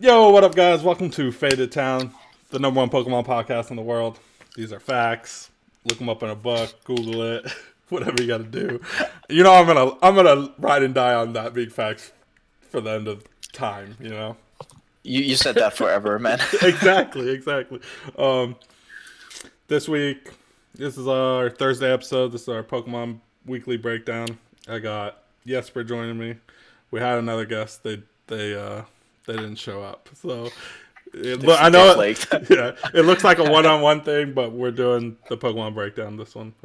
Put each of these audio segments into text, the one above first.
Yo, what up, guys? Welcome to Faded Town, the number one Pokemon podcast in the world. These are facts. Look them up in a book, Google it, whatever you got to do. You know, I'm gonna ride and die on that being facts for the end of time. You know. You said that forever, man. exactly. This week, this is our Thursday episode. This is our Pokemon weekly breakdown. I got Jesper joining me. We had another guest. They didn't show up, so I know it looks like a one-on-one thing, but we're doing the Pokemon breakdown this one.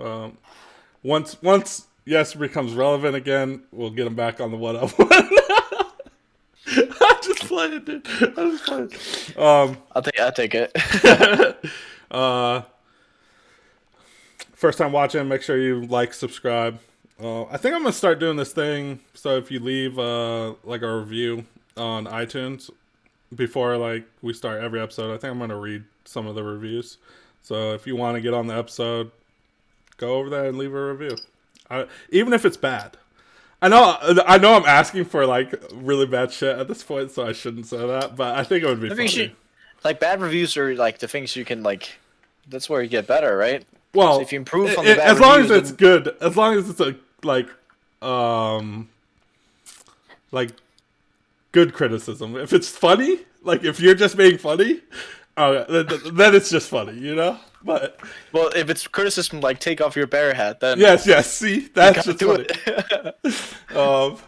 Once Jesper becomes relevant again, we'll get him back on the one-on-one. I'm just playing, dude. I'll take it. First time watching, make sure you like, subscribe. I think I'm gonna start doing this thing. So if you leave like a review on iTunes before we start every episode, I think I'm gonna read some of the reviews. So if you want to get on the episode, go over there and leave a review, even if it's bad. I know I'm asking for really bad shit at this point, so I shouldn't say that. But I think it would be funny. Bad reviews are the things you can That's where you get better, right? Well, so if you improve on the bad as long reviews, as it's good, as long as it's a good criticism. If it's funny, if you're just being funny, then it's just funny, you know. But if it's criticism, take off your bear hat, then yes. See, that's just funny. It.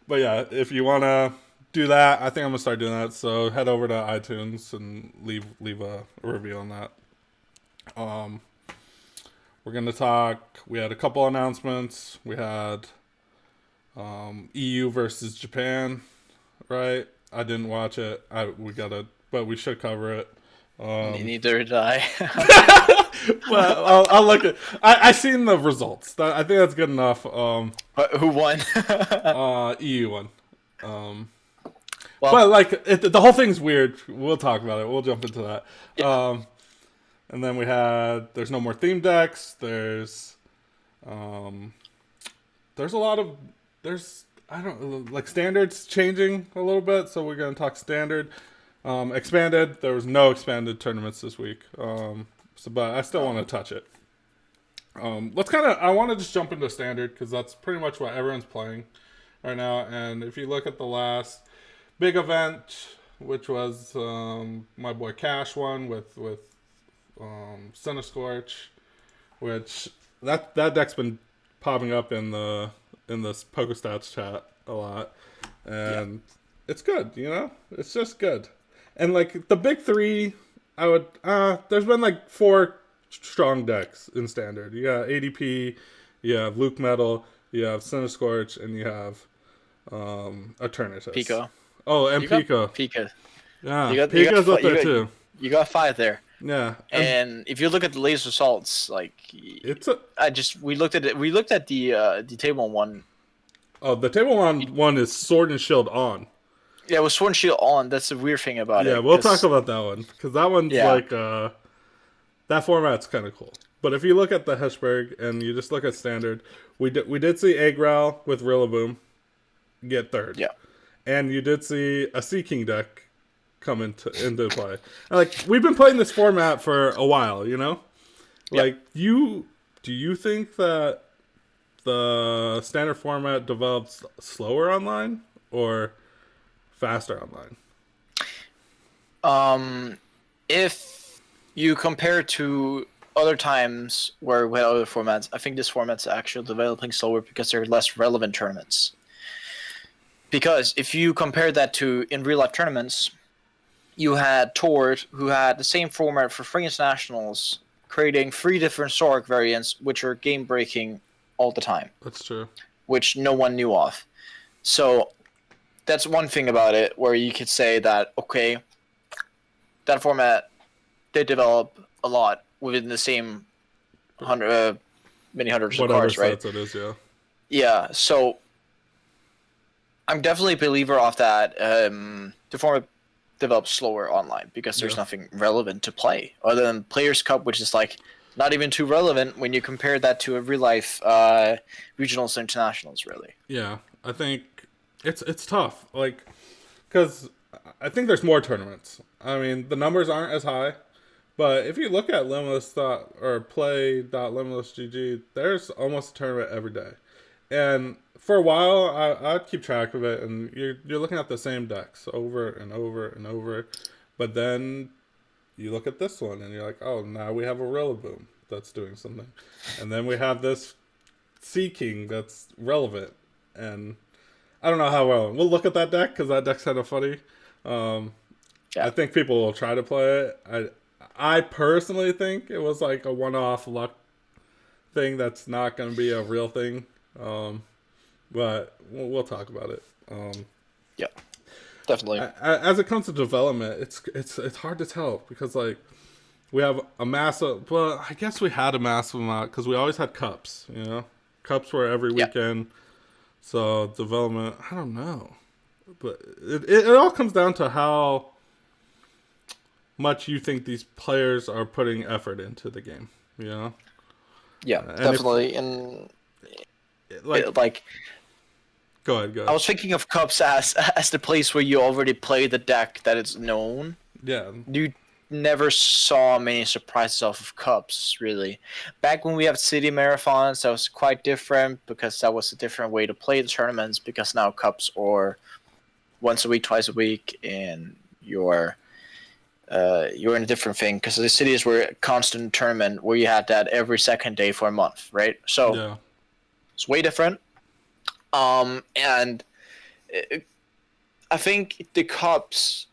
But yeah, if you wanna do that, I think I'm gonna start doing that. So head over to iTunes and leave a review on that. We're gonna talk. We had a couple announcements. We had EU versus Japan, right? I didn't watch it. But we should cover it. Neither did I. Well, I'll look at. I seen the results. I think that's good enough. Who won? EU won. But the whole thing's weird. We'll talk about it. We'll jump into that. Yeah. And then there's no more theme decks. There's a lot of standards changing a little bit. So we're gonna talk standard. Expanded. There was no expanded tournaments this week. But I still want to touch it. I want to just jump into standard because that's pretty much what everyone's playing right now. And if you look at the last big event, which was my boy Cash won with Scorch, which that deck's been popping up in this PokeStats chat a lot, and it's good. You know, it's just good. And the big three, there's been 4 strong decks in standard. You got ADP, you have Luke Metal, you have Scorch, and you have Eternatus. Pico. Oh, and Pico. Pico. Yeah, Pico's up there too. You got 5 there. Yeah, and if you look at the latest results, we looked at it. We looked at the table one. Oh, the table one is Sword and Shield on. Yeah, with Sword and Shield on. That's the weird thing about it. Yeah, we'll talk about that one because that one's that format's kind of cool. But if you look at the Jesper and you just look at standard, we did see Eggrow with Rillaboom get third. Yeah, and you did see a Sea King deck come into play. And, we've been playing this format for a while, you know? Do you think that the standard format develops slower online or faster online? If you compare to other times where we had other formats, I think this format's actually developing slower because there are less relevant tournaments. Because if you compare that to in real life tournaments, you had Tord, who had the same format for 3 internationals, creating 3 different Zork variants, which are game-breaking all the time. That's true. Which no one knew of. So that's one thing about it, where you could say that, okay, that format did develop a lot within the same many hundreds of cards, right? Whatever sets it is, yeah. Yeah, so I'm definitely a believer of that. The format develops slower online because there's nothing relevant to play other than Players Cup, which is not even too relevant when you compare that to a real life regionals and internationals, really. Yeah, I think it's tough, because I think there's more tournaments. I mean, the numbers aren't as high, but if you look at Limitless or play.limitless.gg, there's almost a tournament every day. And for a while, I'd keep track of it, and you're looking at the same decks over and over and over. But then you look at this one, and you're like, oh, now we have a Rillaboom that's doing something. And then we have this Sea King that's relevant. And I don't know how well. We'll look at that deck, because that deck's kind of funny. I think people will try to play it. I personally think it was like a one-off luck thing that's not going to be a real thing. But we'll talk about it. Yeah, definitely. As it comes to development, it's hard to tell, because like we have a massive. Well, I guess we had a massive amount because we always had cups. You know, cups were every weekend. So development, I don't know, but it all comes down to how much you think these players are putting effort into the game. You know. Yeah, definitely, and like. Go ahead. I was thinking of cups as the place where you already play the deck that is known. Yeah. You never saw many surprises off of cups, really. Back when we had city marathons, that was quite different, because that was a different way to play the tournaments, because now cups are once a week, twice a week, and you're in a different thing, because the cities were a constant tournament where you had that every second day for a month, right? So it's way different. And I think the cups,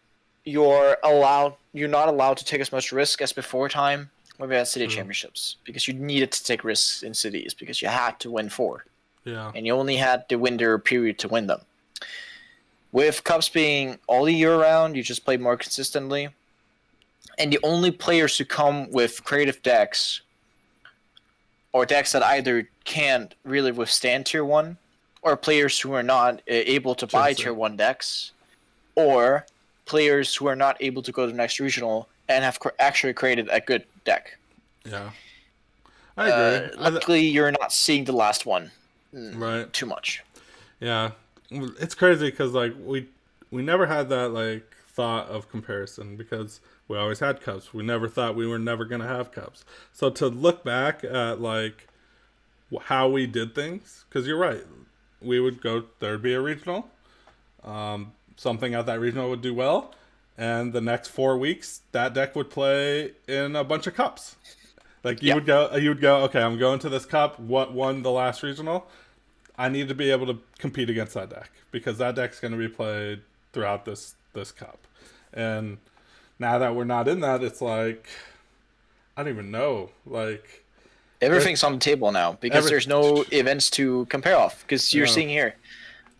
you're not allowed to take as much risk as before time when we had city championships, because you needed to take risks in cities because you had to win 4. Yeah. And you only had the winter period to win them. With cups being all year round, you just play more consistently. And the only players who come with creative decks, or decks that either can't really withstand tier 1, or players who are not able to buy tier 1 decks, or players who are not able to go to the next regional and have actually created a good deck. Yeah, I agree. Luckily, you're not seeing the last one too much. Yeah, it's crazy because like we never had that like thought of comparison, because we always had cups. We never thought we were never gonna have cups. So to look back at like how we did things, because you're right. We would go, there'd be a regional. Something at that regional would do well. And the next 4 weeks, that deck would play in a bunch of cups. Like you would go, okay, I'm going to this cup. What won the last regional? I need to be able to compete against that deck, because that deck's going to be played throughout this cup. And now that we're not in that, it's like, I don't even know. Like, everything's on the table now, because there's no events to compare off. Because you're seeing here,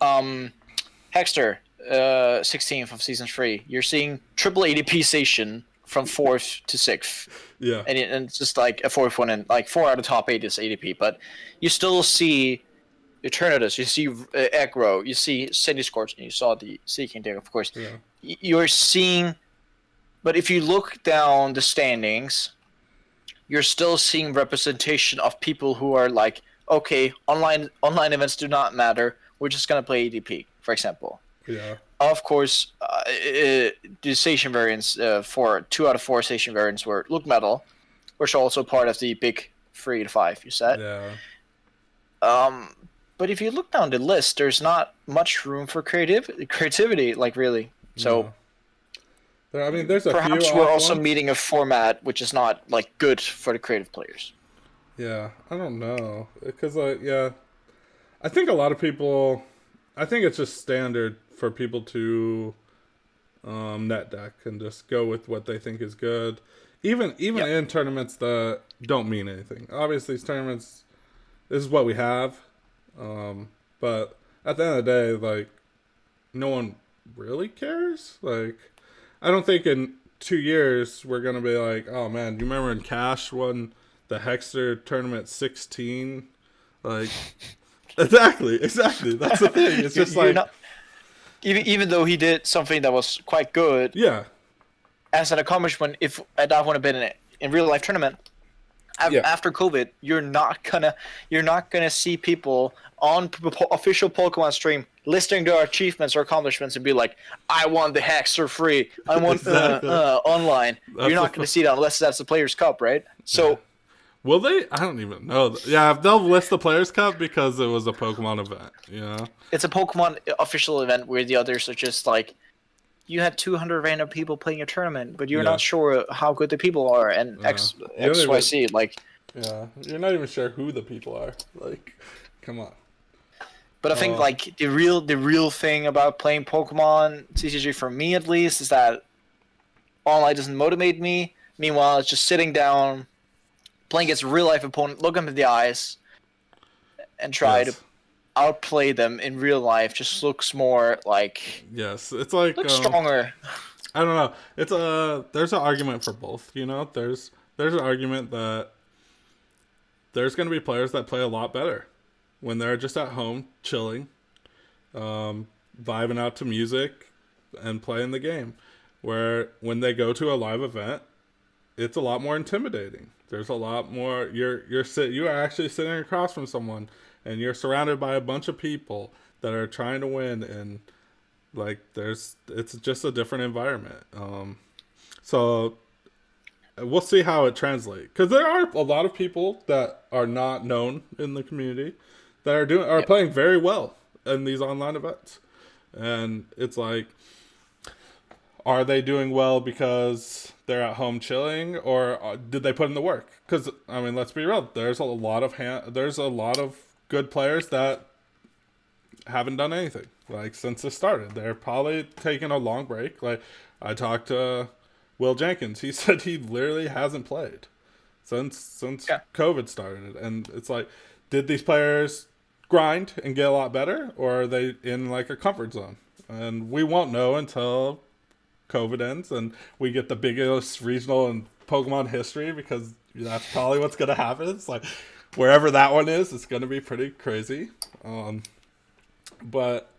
Hexter, 16th of season 3. You're seeing triple ADP station from 4th to 6th. Yeah, and it's just like a 4th one, and like 4 out of top 8 is ADP. But you still see Eternatus, you see Aggro, you see Sandy Scorch, and you saw the Seeking deck, of course. Yeah. You're seeing, but if you look down the standings, you're still seeing representation of people who are like, okay, online events do not matter. We're just gonna play ADP, for example. Yeah. Of course, the station variants for 2 out of 4 station variants were Look Metal, which are also part of the big 3 to 5 you said. Yeah. But if you look down the list, there's not much room for creativity, like really. So. No. I mean, there's a perhaps few we're also ones. meeting a format which is not like good for the creative players. Yeah, I don't know, because I think a lot of people. I think it's just standard for people to net deck and just go with what they think is good, even in tournaments that don't mean anything. Obviously, these tournaments, this is what we have, but at the end of the day, like, no one really cares. Like, I don't think in 2 years we're gonna be like, oh man, do you remember when Cash won the Hexter tournament 16? Like, exactly. That's the thing. It's just like, even though he did something that was quite good. Yeah. As an accomplishment, if that would have been in real life tournament, after COVID, you're not gonna see people on official Pokemon stream listing their achievements or accomplishments and be like, I won the hacks for free. I won Exactly. online. That's You're not going to see that unless that's the Players' Cup, right? So yeah. Will they? I don't even know. Yeah, they'll list the Players' Cup because it was a Pokemon event. You know. it's a Pokemon official event where the others are just like, you had 200 random people playing a tournament, but you're Yeah. not sure how good the people are, and Yeah. You don't X Y even- C. Like, Yeah, you're not even sure who the people are. Like, come on. but I think like the real thing about playing Pokemon TCG for me at least is that online doesn't motivate me. Meanwhile, it's just sitting down, playing against a real life opponent, look them in the eyes, and try to outplay them in real life. Just looks more like It's like looks stronger. I don't know. It's there's an argument for both. You know, there's an argument that there's going to be players that play a lot better when they're just at home chilling, vibing out to music, and playing the game. Where when they go to a live event, it's a lot more intimidating. There's a lot more. You are actually sitting across from someone, and you're surrounded by a bunch of people that are trying to win, and like it's just a different environment. So we'll see how it translates, because there are a lot of people that are not known in the community that are playing very well in these online events, and it's like, are they doing well because they're at home chilling, or did they put in the work? Because I mean, let's be real. There's a lot of good players that haven't done anything like since it started. They're probably taking a long break. Like I talked to Will Jenkins. He said he literally hasn't played since COVID started, and it's like, did these players grind and get a lot better, or are they in like a comfort zone? And we won't know until COVID ends and we get the biggest regional in Pokemon history, because that's probably what's going to happen. It's like, wherever that one is, it's going to be pretty crazy. But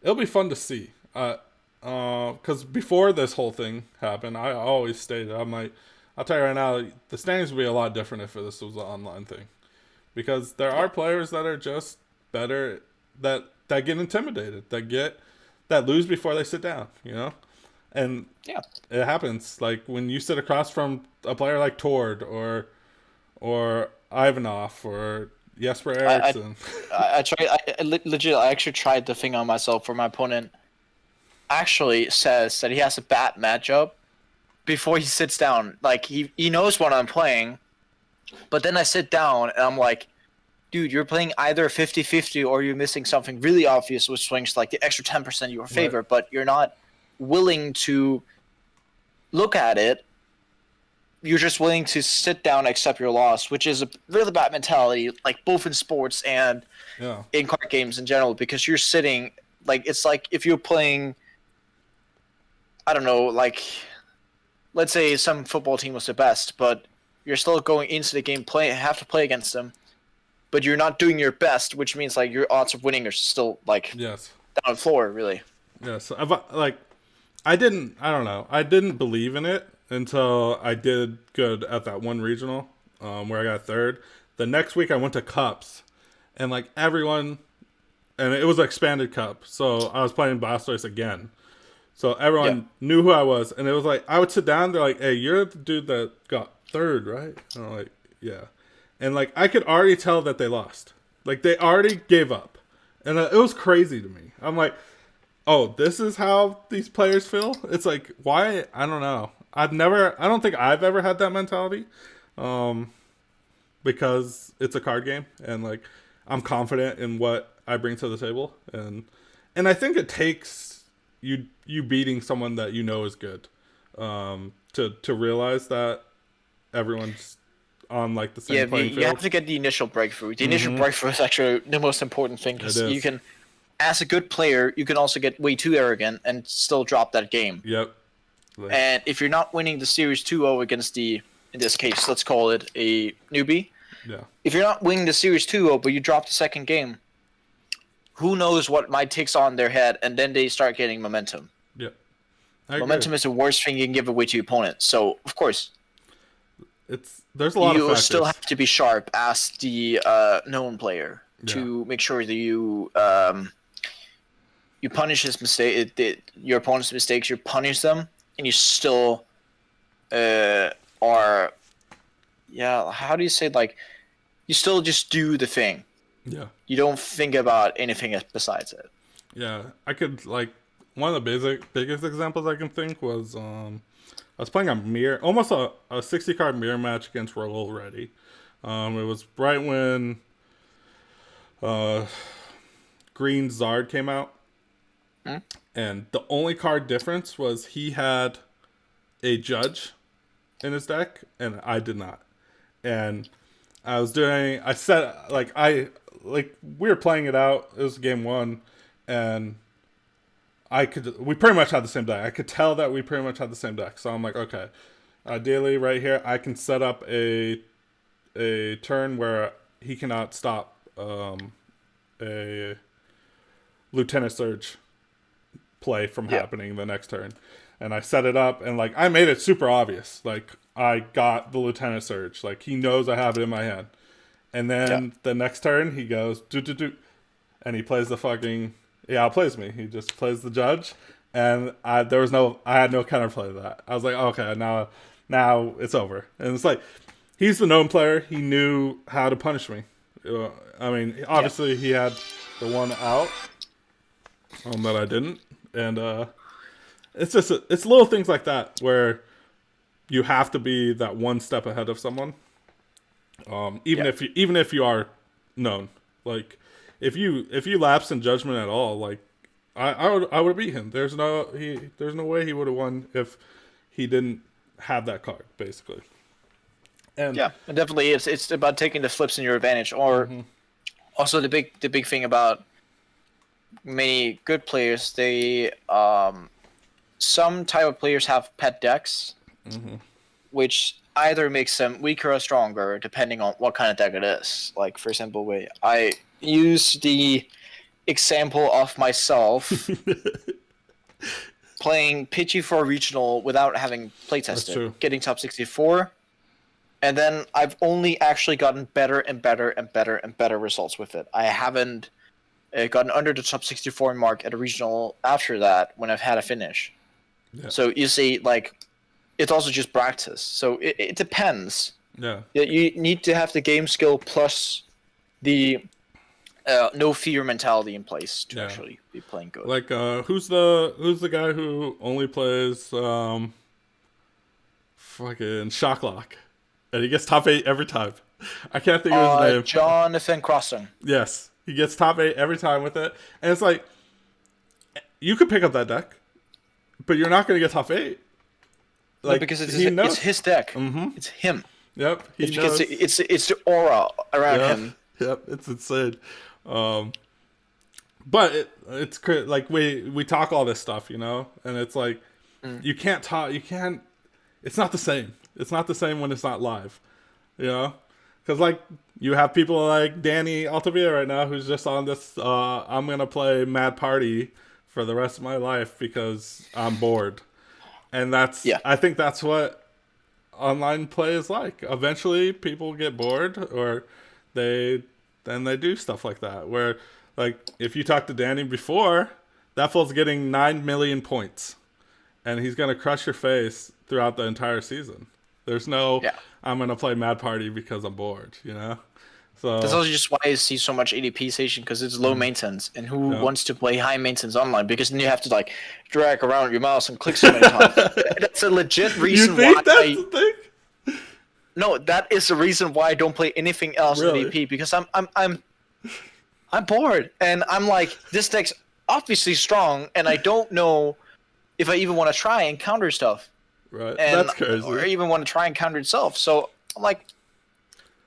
it'll be fun to see. Because before this whole thing happened, I always stated, I'll tell you right now, the standings would be a lot different if this was an online thing. Because there are players that are just better, that get intimidated, that lose before they sit down, you know? And it happens. Like when you sit across from a player like Tord or Ivanov or Jesper Eriksen. I actually tried the thing on myself, where my opponent actually says that he has a bad matchup before he sits down. Like he knows what I'm playing, but then I sit down and I'm like, dude, you're playing either 50-50 or you're missing something really obvious, which swings like the extra 10% your favor, right. But you're not willing to look at it. You're just willing to sit down and accept your loss, which is a really bad mentality, like both in sports and in card games in general, because you're sitting, like, it's like if you're playing, I don't know, like, let's say some football team was the best, but you're still going into the game, have to play against them, but you're not doing your best, which means, like, your odds of winning are still, like, down the floor, really. Yes. I didn't believe in it until I did good at that one regional where I got third. The next week I went to Cups, and like everyone, and it was an expanded cup, so I was playing Blastoise again. So everyone knew who I was, and it was like, I would sit down, they're like, hey, you're the dude that got third, right? And I'm like, yeah. And like, I could already tell that they lost. Like, they already gave up. And it was crazy to me. I'm like, oh, this is how these players feel? It's like, why? I don't know. I don't think I've ever had that mentality. Because it's a card game, and like, I'm confident in what I bring to the table. And I think it takes you beating someone that you know is good, to realize that everyone's on like the same playing field. You have to get the initial breakthrough. The initial breakthrough is actually the most important thing, because you can, as a good player, you can also get way too arrogant and still drop that game. Yep. And if you're not winning the series 2-0 against the, in this case, let's call it a newbie. Yeah. If you're not winning the series 2-0, but you drop the second game, who knows what might takes on their head, and then they start getting momentum. Yeah. Momentum is the worst thing you can give away to your opponent. So, of course, there's a lot of factors. You still have to be sharp as the known player to make sure that you you punish his mistake, your opponent's mistakes, you punish them, and you still are, yeah, how do you say, like, you still just do the thing. Yeah. You don't think about anything besides it. Yeah. I could, like, one of the biggest examples I can think was I was playing almost a 60 card mirror match against Roll Ready. It was right when Green Zard came out. And the only card difference was he had a judge in his deck, and I did not. And we were playing it out. It was game 1, and we pretty much had the same deck. I could tell that we pretty much had the same deck. So I'm like, okay, ideally right here, I can set up a turn where he cannot stop a Lieutenant Surge play from happening the next turn. And I set it up, and like I made it super obvious. Like I got the Lieutenant Surge. Like he knows I have it in my hand. And then the next turn he goes do, and he plays the fucking outplays me. He just plays the judge, and I had no counterplay to that. I was like, okay, now it's over. And it's like he's the known player. He knew how to punish me. I mean, obviously he had the one out that I didn't. And it's just it's little things like that where you have to be that one step ahead of someone. Even if you are known, like if you lapse in judgment at all, like I would beat him. There's no way he would have won if he didn't have that card, basically. And definitely it's about taking the flips in your advantage, or also the big thing about many good players, they some type of players have pet decks, which either makes them weaker or stronger depending on what kind of deck it is. Like for example, I use the example of myself playing Pidgey for a regional without having playtested, getting top 64, and then I've only actually gotten better and better and better and better results with it. I haven't gotten under the top 64 mark at a regional after that when I've had a finish. Yeah. So you see, like, it's also just practice. So it depends. Yeah. You need to have the game skill plus the no fear mentality in place to actually be playing good. Like, who's the guy who only plays fucking Shocklock, and he gets top 8 every time? I can't think of his name. Jonathan Crossing. Yes. He gets top 8 every time with it. And it's like, you could pick up that deck, but you're not going to get top 8. Like, no, because it's his deck. Mm-hmm. It's him. Yep. It's the aura around him. Yep. It's insane. But it's like we talk all this stuff, you know? And it's like, you can't, it's not the same. It's not the same when it's not live, you know? Because, like, you have people like Danny Altavia right now who's just on this, I'm going to play Mad Party for the rest of my life because I'm bored. And I think that's what online play is like. Eventually, people get bored, or they do stuff like that. Where, like, if you talk to Danny before, that fool's getting 9 million points. And he's going to crush your face throughout the entire season. There's no, I'm going to play Mad Party because I'm bored, you know? So that's also just why I see so much ADP station, because it's low maintenance. And who wants to play high maintenance online? Because then you have to, like, drag around your mouse and click so many times. That's a legit reason why that's the thing? No, that is the reason why I don't play anything else in ADP, because I'm bored. And I'm like, this deck's obviously strong, and I don't know if I even want to try and counter stuff. Right, that's crazy. Or even want to try and counter itself. So I'm like,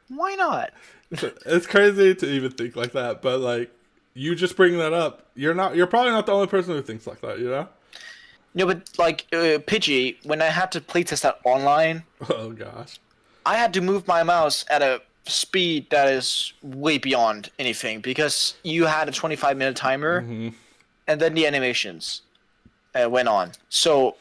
why not? It's crazy to even think like that, but like you just bring that up, you're probably not the only person who thinks like that, you know? No, but like Pidgey, when I had to playtest that online, oh gosh, I had to move my mouse at a speed that is way beyond anything, because you had a 25-minute timer, and then the animations went on. So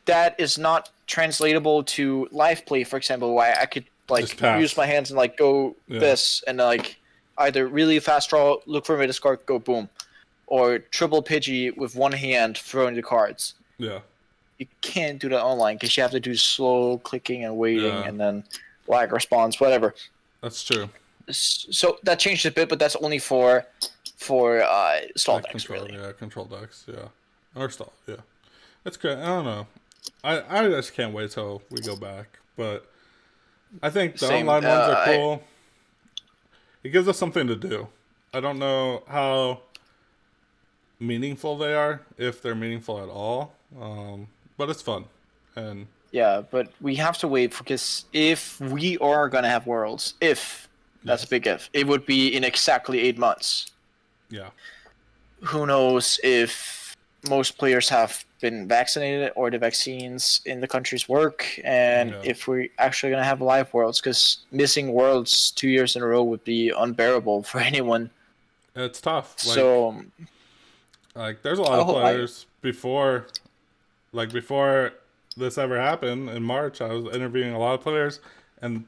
that is not translatable to live play, for example, where I could like use my hands and like go this and like either really fast draw, look for a discard, go boom. or triple Pidgey with one hand throwing the cards. Yeah. You can't do that online because you have to do slow clicking and waiting, Yeah. and then lag response, whatever. That's true. So that changed a bit, but that's only for stall Like decks, really. control decks, yeah. Or stall, yeah. It's good. I don't know. I just can't wait till we go back. But I think the Same. online ones are cool. It gives us something to do. I don't know how meaningful they are, if they're meaningful at all. But it's fun. And Yeah, but we have to wait because if we are gonna have worlds, if that's a yes. big if, it would be in exactly 8 months. Yeah. Who knows if most players have been vaccinated or the vaccines in the countries work, and Yeah. if we're actually gonna have live worlds, because missing worlds 2 years in a row would be unbearable for anyone. It's tough. So Like there's a lot I of hope players before this ever happened in March. I was interviewing a lot of players, and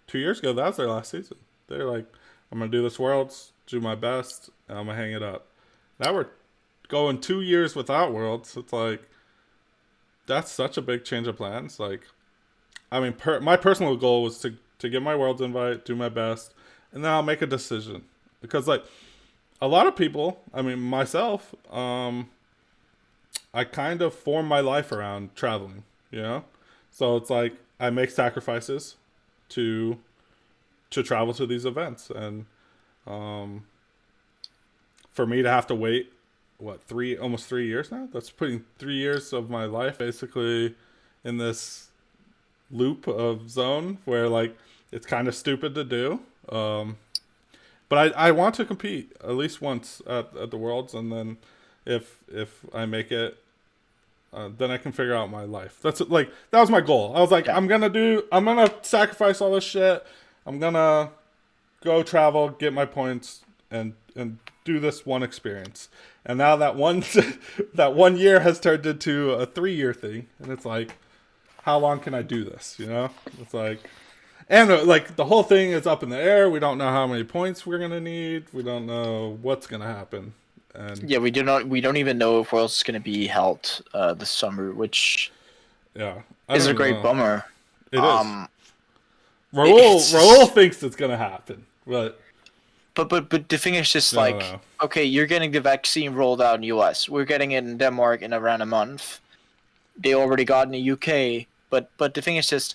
2 years ago that was their last season. They're like, I'm gonna do this Worlds, do my best, and I'm gonna hang it up. Now we're going 2 years without Worlds. It's like that's such a big change of plans. Like, I mean, my personal goal was to get my Worlds invite, do my best, and then I'll make a decision because like a lot of people, I mean myself, I kind of form my life around traveling, you know? So it's like I make sacrifices to travel to these events, and um for me to have to wait almost 3 years now, that's putting 3 years of my life basically in this loop of zone where like it's kind of stupid to do. But I want to compete at least once at the Worlds, and then if I make it, then I can figure out my life. That's like that was my goal. I was like, yeah, I'm gonna sacrifice all this shit. I'm gonna go travel, get my points, and do this one experience. And now that one that 1 year has turned into a 3 year thing, and it's like, how long can I do this? You know, it's like. And like the whole thing is up in the air. We don't know how many points we're gonna need. We don't know what's gonna happen. And yeah, we don't even know if Worlds is gonna be held this summer, which yeah, I is don't a even great know. bummer. It is. Um, Raul thinks it's gonna happen, but but the thing is just I don't like, know. okay, you're getting the vaccine rolled out in the US. We're getting it in Denmark in around a month. They already got in the UK, but the thing is just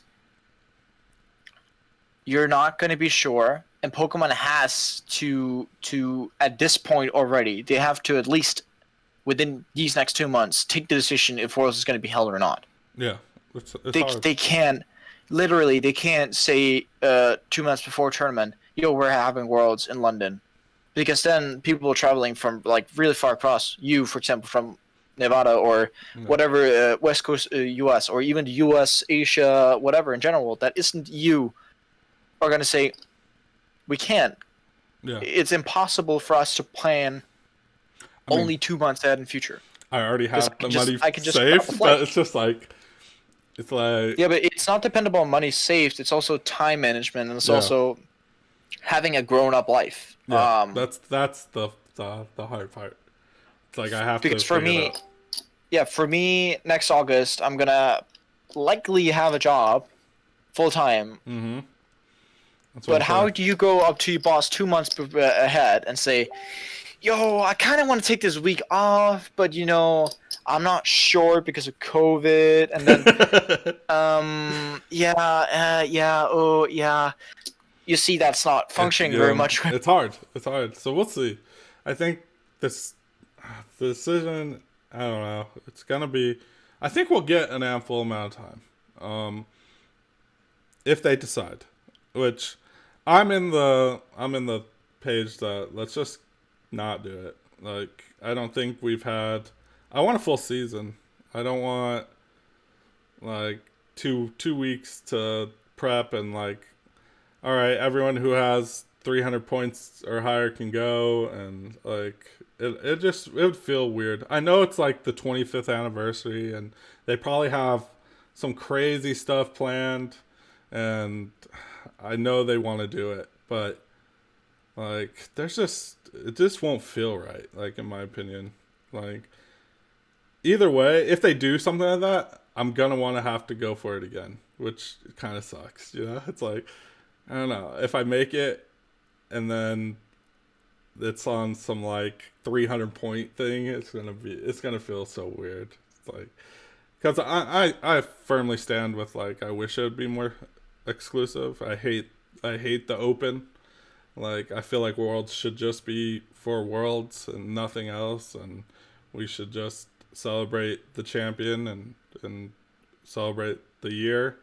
you're not going to be sure, and Pokemon has to at this point already, they have to at least within these next 2 months take the decision if Worlds is going to be held or not. Yeah, it's They hard. they can't literally they can't say 2 months before tournament, yo, we're having Worlds in London, because then people traveling from like really far across, you for example from Nevada or Yeah. whatever West Coast US, or even the US, Asia, whatever in general that isn't you, are going to say we can't. Yeah, It's impossible for us to plan I mean, only 2 months ahead in the future. I already Because have the money I can just book a saved, flight. but it's just like it's like Yeah, but it's not dependable on money saved. It's also time management, and it's yeah, also having a grown-up life. yeah. That's the hard part. It's like I have to Because for figure it me, out. yeah, for me, next August, I'm gonna likely have a job full time. Mm-hmm. That's what But I'm how saying. do you go up to your boss 2 months ahead and say, yo, I kind of want to take this week off, but I'm not sure because of COVID. And then, yeah, oh, yeah. You see, that's not functioning very much. It's hard. It's hard. So we'll see. I think the decision. I don't know. It's gonna be. I think we'll get an ample amount of time, if they decide. Which I'm in the page that let's just not do it. Like I don't think we've had. I want a full season. I don't want like two weeks to prep and like all right, everyone who has 300 points or higher can go, and like it would feel weird. I know it's like the 25th anniversary, and they probably have some crazy stuff planned, and I know they want to do it, but Like, it just won't feel right. Like, in my opinion, like either way, if they do something like that, I'm gonna want to have to go for it again, which kind of sucks. You know, it's like I don't know if I make it and then it's on some like 300 point thing. It's gonna feel so weird. It's like because I firmly stand with like I wish it would be more exclusive. I hate the open. Like I feel like Worlds should just be for Worlds and nothing else, and we should just celebrate the champion and celebrate the year.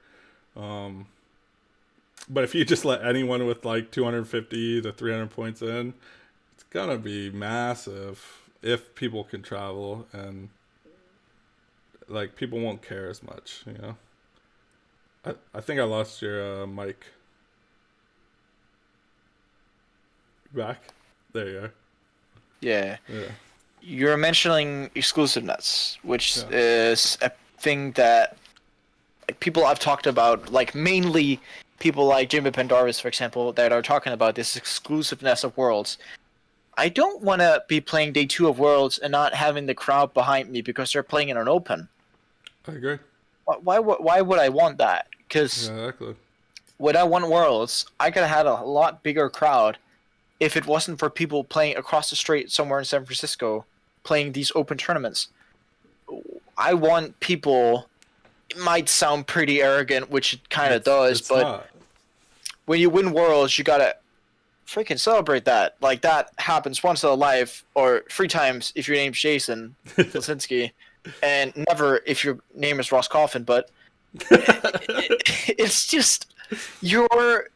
Um, but if you just let anyone with like 250 to 300 points in, it's gonna be massive if people can travel and like people won't care as much. You know, I think I lost your mic. Back. There you are. Yeah. Yeah. You're mentioning exclusiveness, which Yeah. is a thing that like, people I've talked about, like mainly people like Jimmy Pendarvis, for example, that are talking about this exclusiveness of Worlds. I don't want to be playing day 2 of Worlds and not having the crowd behind me because they're playing in an open. I agree. Why would I want that? Yeah, Because exactly. when I won Worlds, I could have had a lot bigger crowd if it wasn't for people playing across the street somewhere in San Francisco playing these open tournaments. I want people. It might sound pretty arrogant, which it kind of does, It's but not. when you win Worlds, you gotta freaking celebrate that. Like that happens once in a life, or 3 times if your name's Jason Lisinski, and never if your name is Ross Coffin. But it's just you're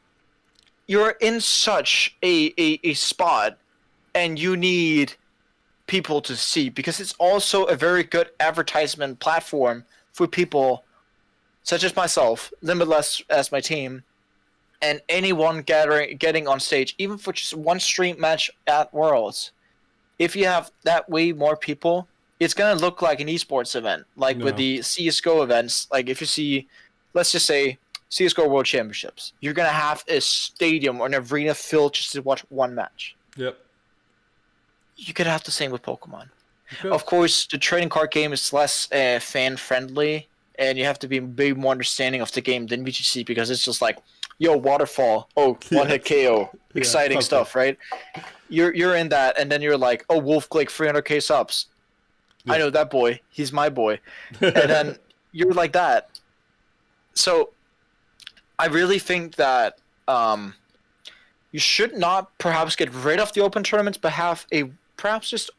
in such a spot, and you need people to see because it's also a very good advertisement platform for people such as myself, Limitless as my team, and anyone getting on stage, even for just one stream match at Worlds. If you have that way more people, it's gonna look like an esports event, like with No. the CS:GO events. Like if you see, let's just say CS:GO World Championships, you're gonna have a stadium or an arena filled just to watch one match. Yep. You could have the same with Pokemon. Good. Of course, the trading card game is less fan friendly, and you have to be more understanding of the game than VGC because it's just like, yo, waterfall, oh, one hit KO, exciting stuff, right? You're in that, and then you're like, oh, Wolf Click 300k subs. Yeah. I know that boy. He's my boy. And then you're like that. So I really think that you should not perhaps get rid of the open tournaments, but have a perhaps just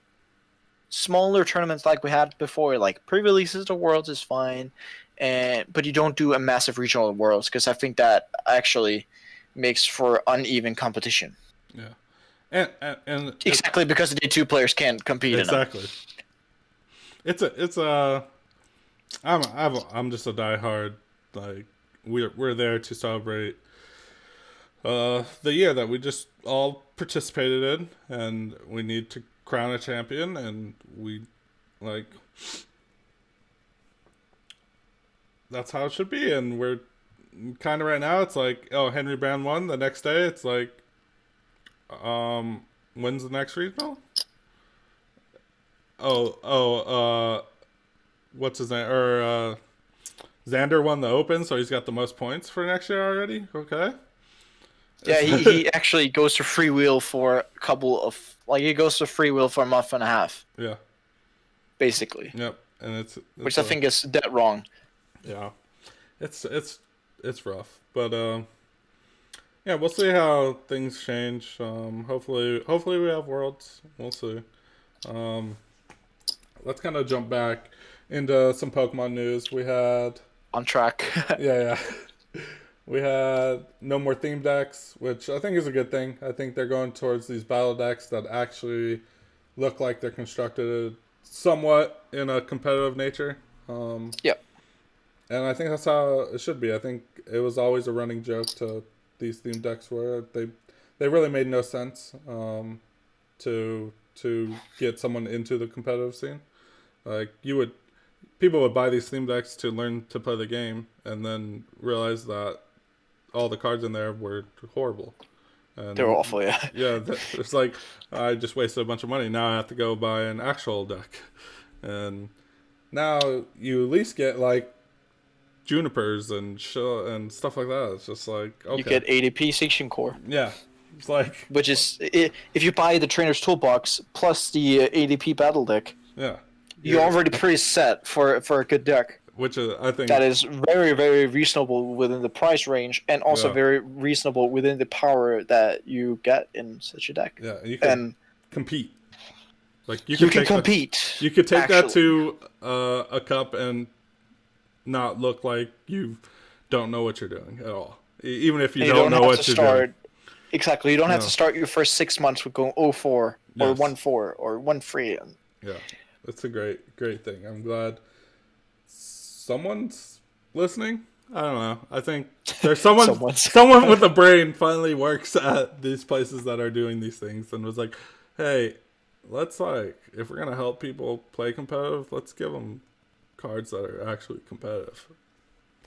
smaller tournaments like we had before, like pre-releases to Worlds is fine, but you don't do a massive regional Worlds because I think that actually makes for uneven competition. Yeah, and exactly because the D2 players can't compete. Exactly. I'm just a diehard. Like we're there to celebrate the year that we just all participated in, and we need to crown a champion, and we like that's how it should be. And we're kind of right now. It's like, oh, Henry Brand won. The next day, it's like, when's the next regional? What's his name? Or Xander won the Open, so he's got the most points for next year already. Okay. Yeah, he actually goes to freewheel for a couple of he goes to freewheel for a month and a half. Yeah. Basically. Yep, and it's which I think is dead wrong. Yeah, it's rough, but yeah, we'll see how things change. Hopefully we have Worlds. We'll see. Let's kind of jump back into some Pokemon news. We had on track. yeah. We had no more theme decks, which I think is a good thing. I think they're going towards these battle decks that actually look like they're constructed somewhat in a competitive nature. Yep. And I think that's how it should be. I think it was always a running joke to these theme decks where they really made no sense to get someone into the competitive scene. Like people would buy these theme decks to learn to play the game and then realize that all the cards in there were horrible. They're And awful, yeah. yeah, it's like I just wasted a bunch of money. Now I have to go buy an actual deck, and now you at least get like junipers and stuff like that. It's just like You okay, get ADP Section Core, yeah, it's like which is if you buy the Trainer's Toolbox plus the ADP Battle Deck, yeah, you're already pretty set for a good deck. which is I think That is very, very reasonable within the price range, and also Yeah. very reasonable within the power that you get in such a deck. yeah, you can And compete. Like you can take compete. you could take that actually. to a cup and not look like you don't know what you're doing at all. Even if you And don't know have what to you're start. doing. Exactly. You don't have No. to start your first 6 months with going 0-4 or Yes. 1-4 or 1-3. Yeah, it's a great thing. I'm glad someone's listening. I don't know. I think there's someone with a brain finally works at these places that are doing these things and was like, hey, let's like if we're gonna help people play competitive, let's give them cards that are actually competitive.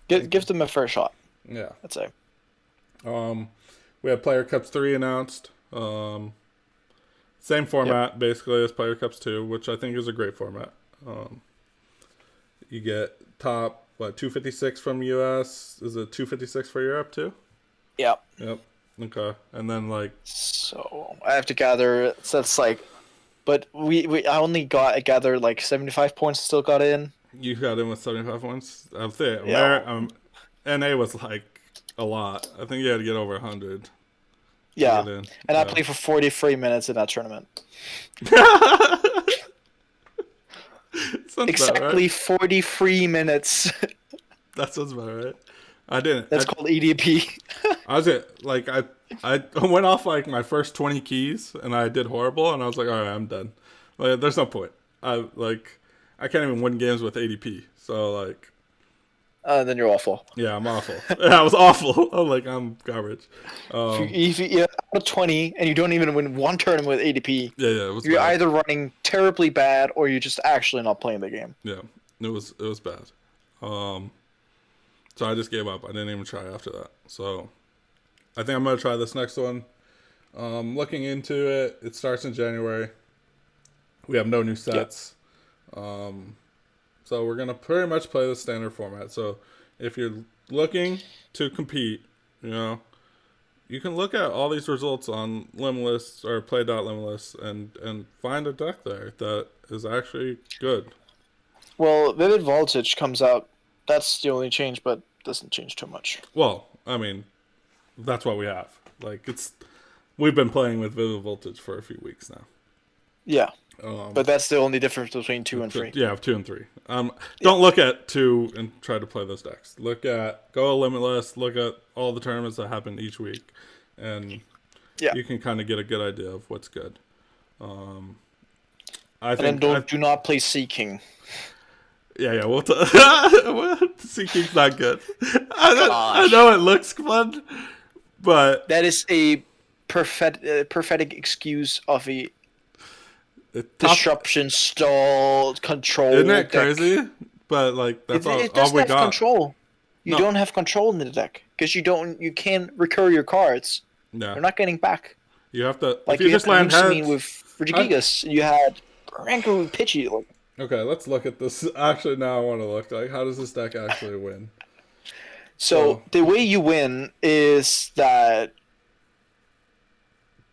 Give them a fair shot, Yeah. I'd say. We have Player Cups 3 announced. Same format basically as Player Cups 2, which I think is a great format. You get top 256 from US. Is it 256 for Europe too? Yeah. Yep. Okay. And then like So I have to gather. So that's like, but I only gather like 75 points. Still got in. you got in with 75 points. I think Yeah. NA was like a lot. I think you had to get over 100. Yeah. Get in. And I Yeah. played for 43 minutes in that tournament. Sounds about Exactly right. 43 minutes. That sounds about right. I didn't. That's called EDP. I was at like I went off like my first 20 keys and I did horrible and I was like, all right, I'm done. Like, there's no point. I can't even win games with ADP. So like, Then you're awful. yeah, I'm awful. I was awful. I'm garbage. If you're out of 20 and you don't even win one tournament with ADP, Yeah, it was you're bad. either running terribly bad or you're just actually not playing the game. Yeah, it was bad. So I just gave up. I didn't even try after that. So I think I'm gonna try this next one. Looking into it, it starts in January. We have no new sets. So we're gonna pretty much play the standard format. So if you're looking to compete, you can look at all these results on Limitless or Play.Limitless and find a deck there that is actually good. Well, Vivid Voltage comes out. That's the only change, but doesn't change too much. Well, I mean, that's what we have. We've been playing with Vivid Voltage for a few weeks now. Yeah. But that's the only difference between 2 and 3. Yeah, 2 and 3. Don't look at 2 and try to play those decks. Go Limitless. Look at all the tournaments that happen each week, and you can kind of get a good idea of what's good. Do not play Seeking. Yeah. Seeking's not good. I know it looks fun, but that is a prophetic excuse of a disruption, stall, control. Isn't that deck. crazy? But that's all we have got. Control. You don't have control in the deck because you can't recur your cards. Yeah. You're not getting back. You have to. Like if you just land heads with Regigigas, you had Ranko and Pidgey. Okay, let's look at this. Actually, now I want to look. How does this deck actually win? So the way you win is that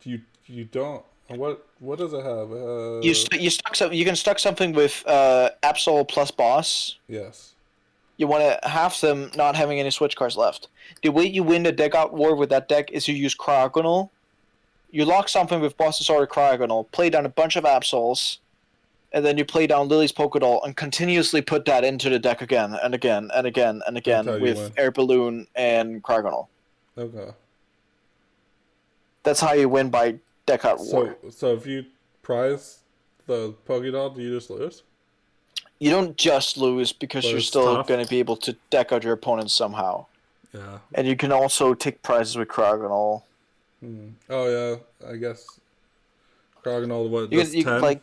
you don't. What does it have? you can stuck something with Absol plus Boss. Yes. You want to have them not having any switch cards left. The way you win the deck out war with that deck is you use Cryogonal. You lock something with Boss's or Cryogonal, play down a bunch of Absols, and then you play down Lily's Pokédoll and continuously put that into the deck again and again and again and again with Air Balloon and Cryogonal. Okay. That's how you win by deck out war. So if you prize the Pokédoll, do you just lose? You don't just lose because you're still going to be able to deck out your opponents somehow. Yeah. And you can also take prizes with Cryogonal. Oh yeah, I guess Cryogonal. What? You 10?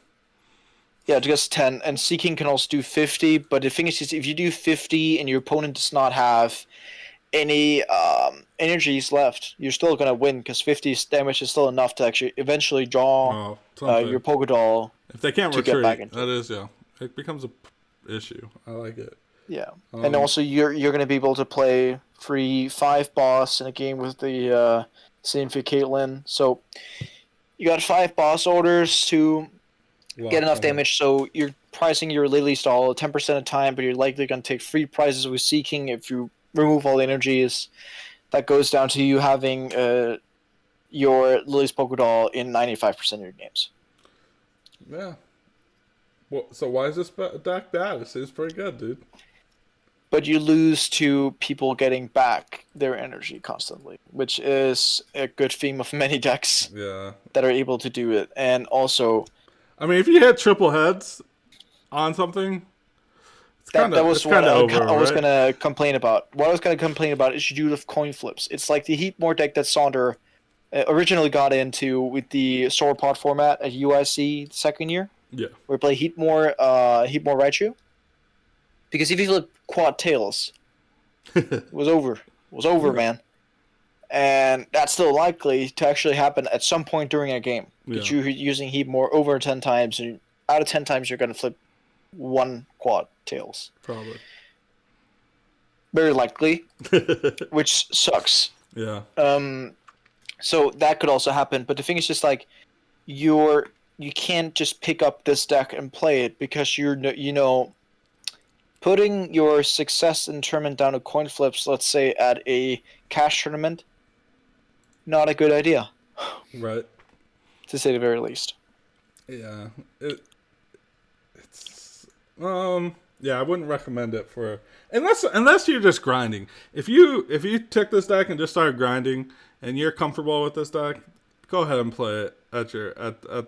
Yeah, just 10. And Seeking can also do 50. But the thing is, if you do 50 and your opponent does not have any energies left, you're still gonna win because 50 damage is still enough to actually eventually draw your Pokédoll. If they can't to get back retreat, into that is it becomes a issue. I like it. Yeah, and also you're gonna be able to play free 5 boss in a game with the Sinfi Caitlyn. So you got 5 boss orders to get enough damage. So you're pricing your Lily stall 10% of time, but you're likely gonna take free prizes with Seeking if you remove all the energies. That goes down to you having your Lily's Pokédoll in 95% of your games. Yeah. Well, so why is this deck bad? It seems pretty good, dude. But you lose to people getting back their energy constantly, which is a good theme of many decks that are able to do it. And also, I mean, if you hit triple heads on something, that was what I was right? going to complain about. What I was going to complain about is you do the coin flips. It's like the Heatmore deck that Sonder originally got into with the Sauropod format at UIC the second year. Yeah. Where we play Heatmore Raichu. Because if you flip quad tails, it was over. It was over, man. And that's still likely to actually happen at some point during a game. But you're using Heatmore over 10 times, and out of 10 times, you're going to flip 1 quad tails. Probably. Very likely, which sucks. Yeah. So that could also happen. But the thing is just like, you can't just pick up this deck and play it because putting your success in tournament down to coin flips, let's say at a cash tournament, not a good idea. Right. To say the very least. Yeah. Yeah, I wouldn't recommend it for unless you're just grinding. If you took this deck and just started grinding and you're comfortable with this deck, go ahead and play it at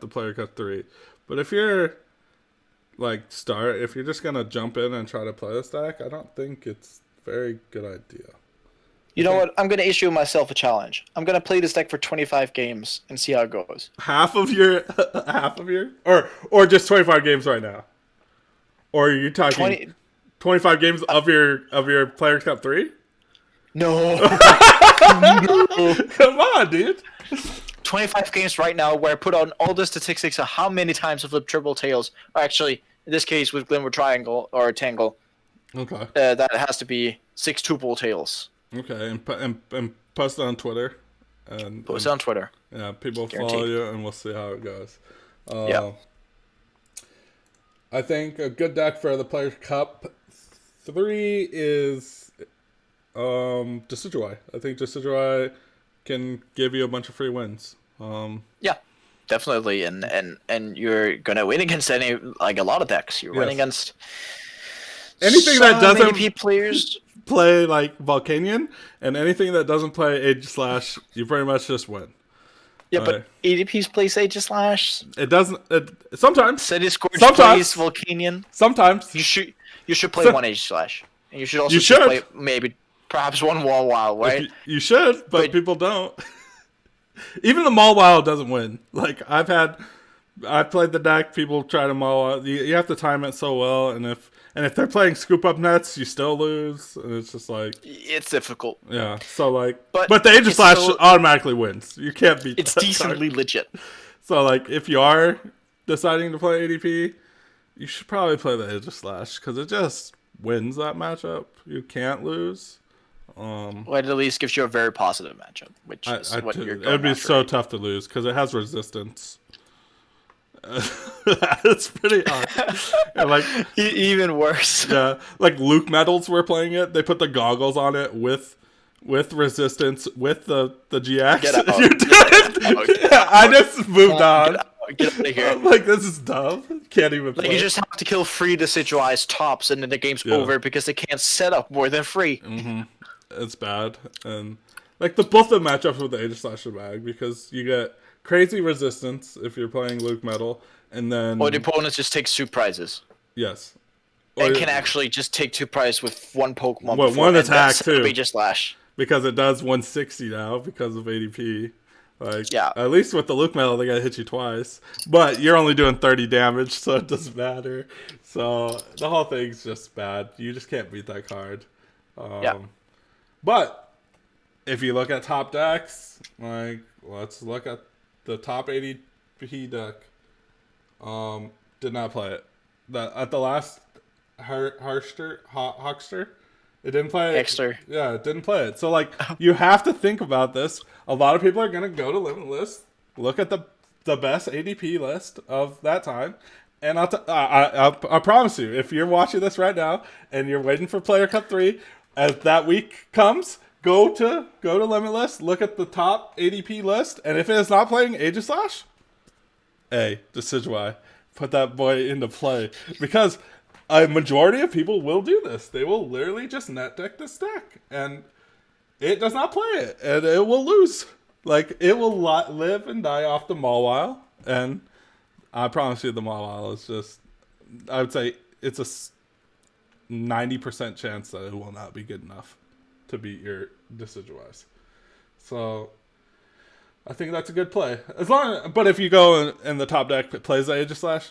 the player cut 3. But if you're if you're just gonna jump in and try to play this deck, I don't think it's a very good idea. You know what? I'm gonna issue myself a challenge. I'm gonna play this deck for 25 games and see how it goes. Half of your, or just 25 games right now, or are you talking 25 games of your player cup 3? No. Come on, dude. 25 games right now where I put on all the statistics of how many times I've flipped triple tails. Or actually, in this case with Glimmer Triangle or Tangle. Okay. That has to be 6 tuple tails. Okay, and post it on Twitter. Post it on Twitter. Yeah, people follow you, and we'll see how it goes. Yeah. I think a good deck for the Players' Cup 3 is Decidueye. I think Decidueye can give you a bunch of free wins. Yeah, definitely, and you're gonna win against a lot of decks. You're winning against anything that doesn't players play like Volcanion, and anything that doesn't play Aegislash, you pretty much just win. Yeah, but ADPs play Aegislash. It doesn't. Sometimes. Sediscourge plays Volcanion. Sometimes you should play one Aegislash, and you should also play perhaps one Wall Wild, right? You should, but people don't. Even the Maul Wild doesn't win. Like I've played the deck. People try to Maul Wild. You have to time it so well, and if they're playing Scoop Up Nets, you still lose, and it's just like it's difficult. Yeah. So but the Aegislash automatically wins. You can't beat. It's decently legit. So if you are deciding to play ADP, you should probably play the Aegislash because it just wins that matchup. You can't lose. Well, it at least gives you a very positive matchup, which is what you're going It would be so tough to lose because it has resistance. It's pretty hard. Even worse. Yeah, Luke Metals were playing it. They put the goggles on it with resistance with the GX. Get out. I just moved on. Get out of here. This is dumb. Can't even play. You just have to kill 3 Decidueye's tops, and then the game's over because they can't set up more than 3. Mm-hmm. It's bad, and both the matchups with the Aegislash are bad because you get crazy resistance if you're playing Luke Metal, and then or the opponent just takes 2 prizes. Yes, and can actually just take 2 prizes with 1 Pokemon. Well, 1 attack too. Aegislash. Because it does 160 now because of ADP. Yeah. At least with the Luke Metal, they gotta hit you twice, but you're only doing 30 damage, so it doesn't matter. So the whole thing's just bad. You just can't beat that card. But if you look at top decks, like let's look at the top ADP deck. Did not play it. At the last Hockster, it didn't play it. Hexter. Yeah, it didn't play it. So like you have to think about this. A lot of people are gonna go to Limitless, look at the best ADP list of that time. And I promise you, if you're watching this right now and you're waiting for Player Cup 3, as that week comes, go to Limitless, look at the top ADP list, and if it is not playing Aegislash, hey, Decidueye, put that boy into play. Because a majority of people will do this. They will literally just net deck this deck, and it does not play it, and it will lose. Like, it will live and die off the Mawile, and I promise you the Mawile is just, I would say it's a 90% chance that it will not be good enough to beat your Decidueyes. So I think that's a good play. But if you go in the top deck that plays the Aegislash,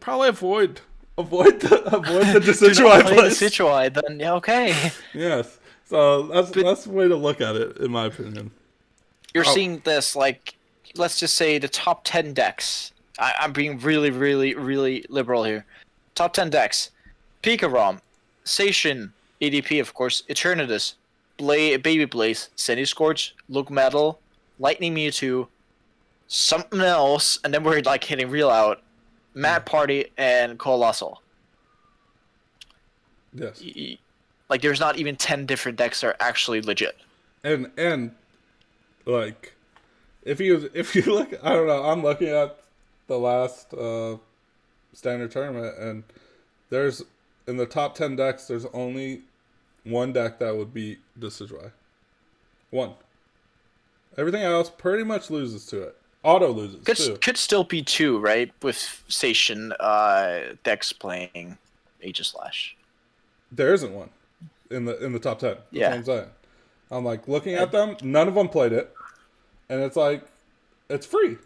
probably avoid the Decidueye play play. Decidueye, then yeah, okay. Yes. So that's the way to look at it, in my opinion. You're seeing this, like, let's just say the top 10 decks. I'm being really, really, really liberal here. Top 10 decks. Pikarom, Zacian, ADP, of course, Eternatus, Baby Blaze, Scorch, Look Metal, Lightning Mewtwo, something else, and then we're like hitting real out. Mad Party and Colossal. Yes. Like, there's not even 10 different decks that are actually legit. And like, if you look, I don't know, I'm looking at the last standard tournament, and there's in the top 10 decks, there's only one deck that would beat Decidueye. One. Everything else pretty much loses to it. Auto loses too. Could still be two, right? With Zacian decks playing Aegislash. There isn't one in the top 10. That's Yeah. what I'm saying. I'm like looking at them. None of them played it, and it's like it's free.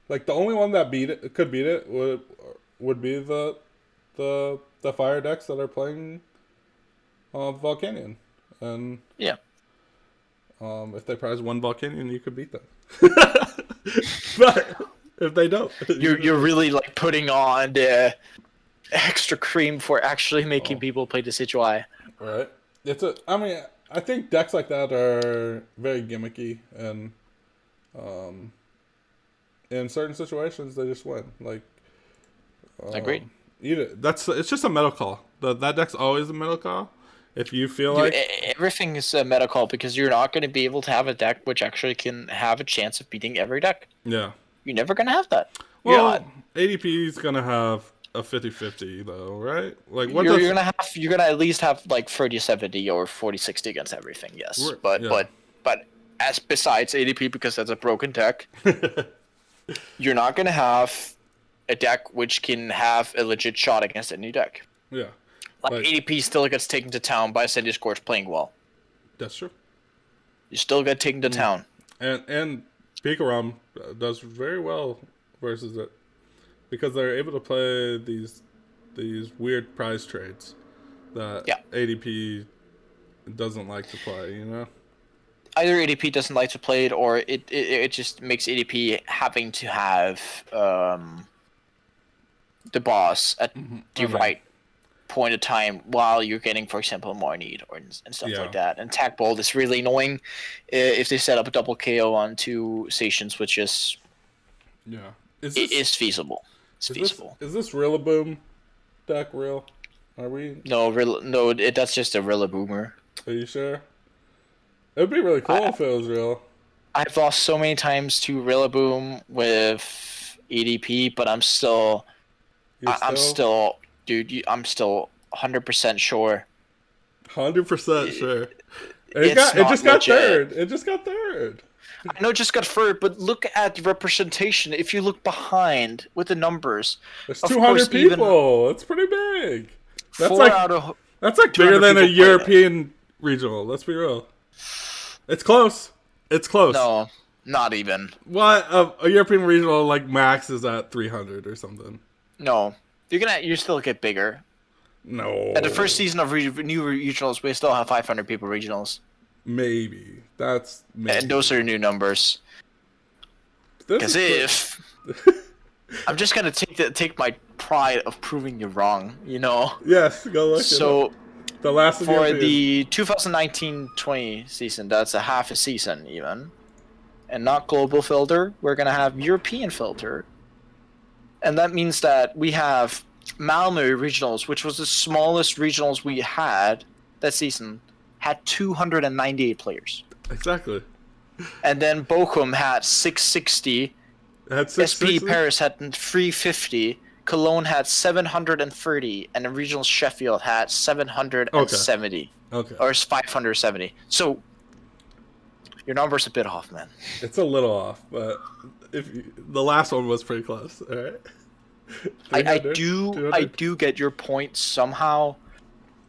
Like the only one that could beat it would be the fire decks that are playing Volcanion, and yeah. If they prize one Volcanion, you could beat them. But if they don't, you're really like putting on the extra cream for actually making people play the Decidueye. Right. I think decks like that are very gimmicky, and in certain situations they just win. Like, agreed. It's just a meta call. That deck's always a meta call. If you feel like everything is a meta call, because you're not going to be able to have a deck which actually can have a chance of beating every deck. Yeah. You're never going to have that. Well, ADP is going to have a 50-50 though, right? Like what you're gonna at least have like 30-70 or 40-60 against everything. Yes, but as besides ADP, because that's a broken deck, you're not gonna have a deck which can have a legit shot against any deck. Yeah. Like ADP still gets taken to town by Scorch playing well. That's true. You still get taken to town. And Pikarom does very well versus it, because they're able to play these weird prize trades that ADP doesn't like to play, you know? Either ADP doesn't like to play it, or it just makes ADP having to have the boss at the right point of time while you're getting, for example, more need and stuff like that. And Tack Bolt is really annoying if they set up a double KO onto Zacians, which is is feasible. It's feasible. Is this Rillaboom deck real? Are we? No, that's just a Rillaboomer. Are you sure? It would be really cool if it was real. I've lost so many times to Rillaboom with ADP, but I'm still, dude, I'm still 100% sure. 100% sure. It just got third. It just got third. I know it just got third, but look at the representation. If you look behind with the numbers, there's 200 people. It's pretty big. That's like bigger than a European regional. Let's be real. It's close. It's close. No, not even. What a European regional like max is at 300 or something. No, you still get bigger. No. At the first season of new regionals, we still have 500 people regionals. Maybe. That's maybe. And those are new numbers. Because if I'm just gonna take my pride of proving you wrong, you know. Yes, go look. So the last for the 2019-20 season, that's a half a season even, and not global filter. We're gonna have European filter, and that means that we have Malmö regionals, which was the smallest regionals we had that season, had 298 players. Exactly. And then Bochum had 660. Had SP Paris had 350. Cologne had 730, and the regional Sheffield had 770. Okay. Or 570. So your number's a bit off, man. It's a little off, but the last one was pretty close. All right. I do get your point somehow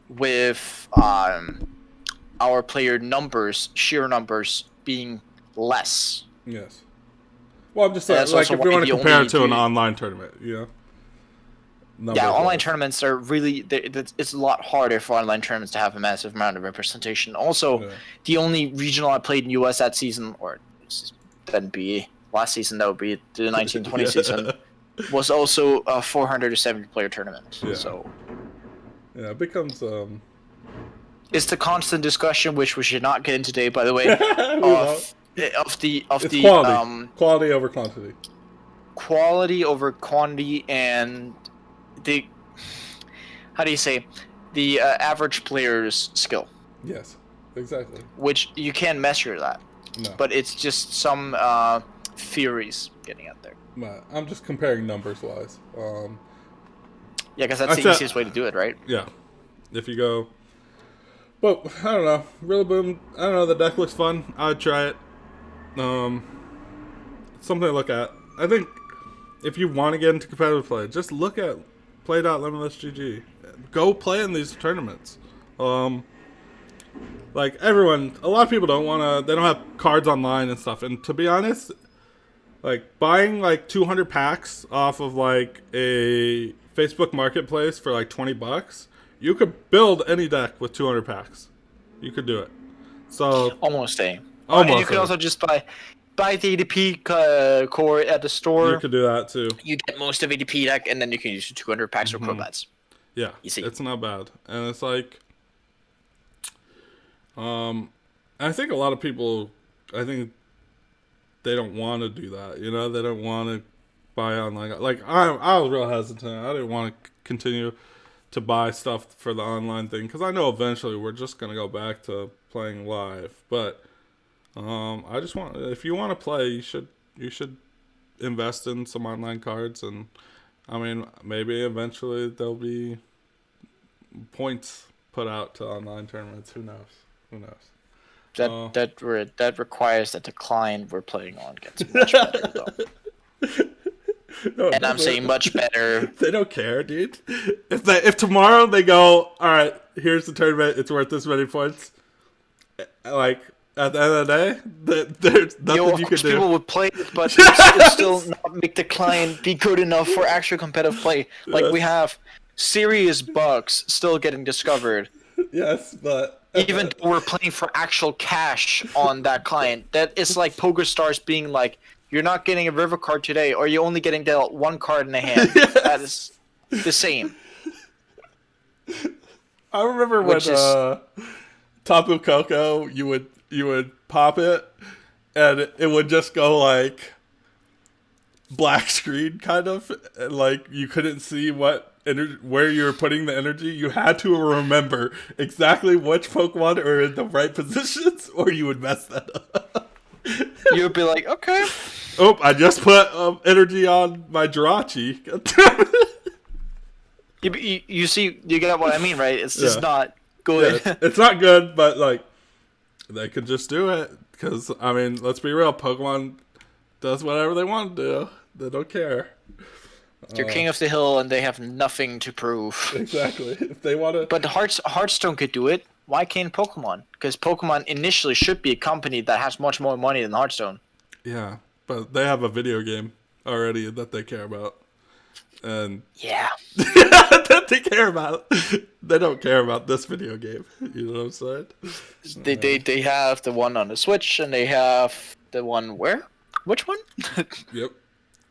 with our player numbers, sheer numbers being less. Yes. Well, I'm just saying, like, if you want to compare it to an online tournament, you know? Yeah, online tournaments are really... It's a lot harder for online tournaments to have a massive amount of representation. Also, the only regional I played in US that season, or that'd be last season, that would be the 1920 season, was also a 470 player tournament. Yeah. So yeah, it becomes... It's the constant discussion, which we should not get into today, by the way, of the quality over quantity. Quality over quantity, and the the average player's skill. Yes, exactly. Which you can't measure that. No. But it's just some theories getting out there. No, I'm just comparing numbers wise. Yeah, because that's the easiest way to do it, right? Yeah. If you go, but I don't know. Rillaboom. I don't know. The deck looks fun. I'd try it. Something to look at. I think if you want to get into competitive play, just look at play.limitlessgg. Go play in these tournaments. Like everyone, a lot of people don't want to. They don't have cards online and stuff. And to be honest, like buying like 200 packs off of like a Facebook Marketplace for like $20, you could build any deck with 200 packs. You could do it. So almost a. Almost. And you could also just buy the ADP core at the store. You could do that too. You get most of ADP deck, and then you can use 200 packs for Crobats. Yeah, it's not bad, and it's like, I think a lot of people, I think they don't want to do that. You know, they don't want to buy online. Like I was real hesitant. I didn't want to continue to buy stuff for the online thing because I know eventually we're just gonna go back to playing live, but. I just want, if you want to play, you should invest in some online cards, and I mean, maybe eventually there'll be points put out to online tournaments. Who knows? That requires that the client we're playing on gets much better, though. No, and I'm saying much better. They don't care, dude. If tomorrow they go, all right, here's the tournament, it's worth this many points, like. At the end of the day, there's nothing you can do. People would play it, but it still not make the client be good enough for actual competitive play. Like we have serious bugs still getting discovered. Yes, but even though we're playing for actual cash on that client, that is like PokerStars being like, you're not getting a river card today, or you're only getting dealt one card in the hand. Yes. That is the same. I remember when Tapu Koko, you would pop it, and it would just go like black screen, kind of, and like you couldn't see where you were putting the energy. You had to remember exactly which Pokemon are in the right positions, or you would mess that up. You would be like, okay. Oh, I just put energy on my Jirachi. You see, you get what I mean, right? It's just not good. Yeah, it's not good, but like. They could just do it, because, I mean, let's be real, Pokemon does whatever they want to do. They don't care. They're king of the hill, and they have nothing to prove. Exactly. If they want to... But Hearthstone could do it. Why can't Pokemon? Because Pokemon initially should be a company that has much more money than Hearthstone. Yeah, but they have a video game already that they care about. And yeah, They care about. They don't care about this video game. You know what I'm saying? They have the one on the Switch, and they have the one where? Which one? Yep.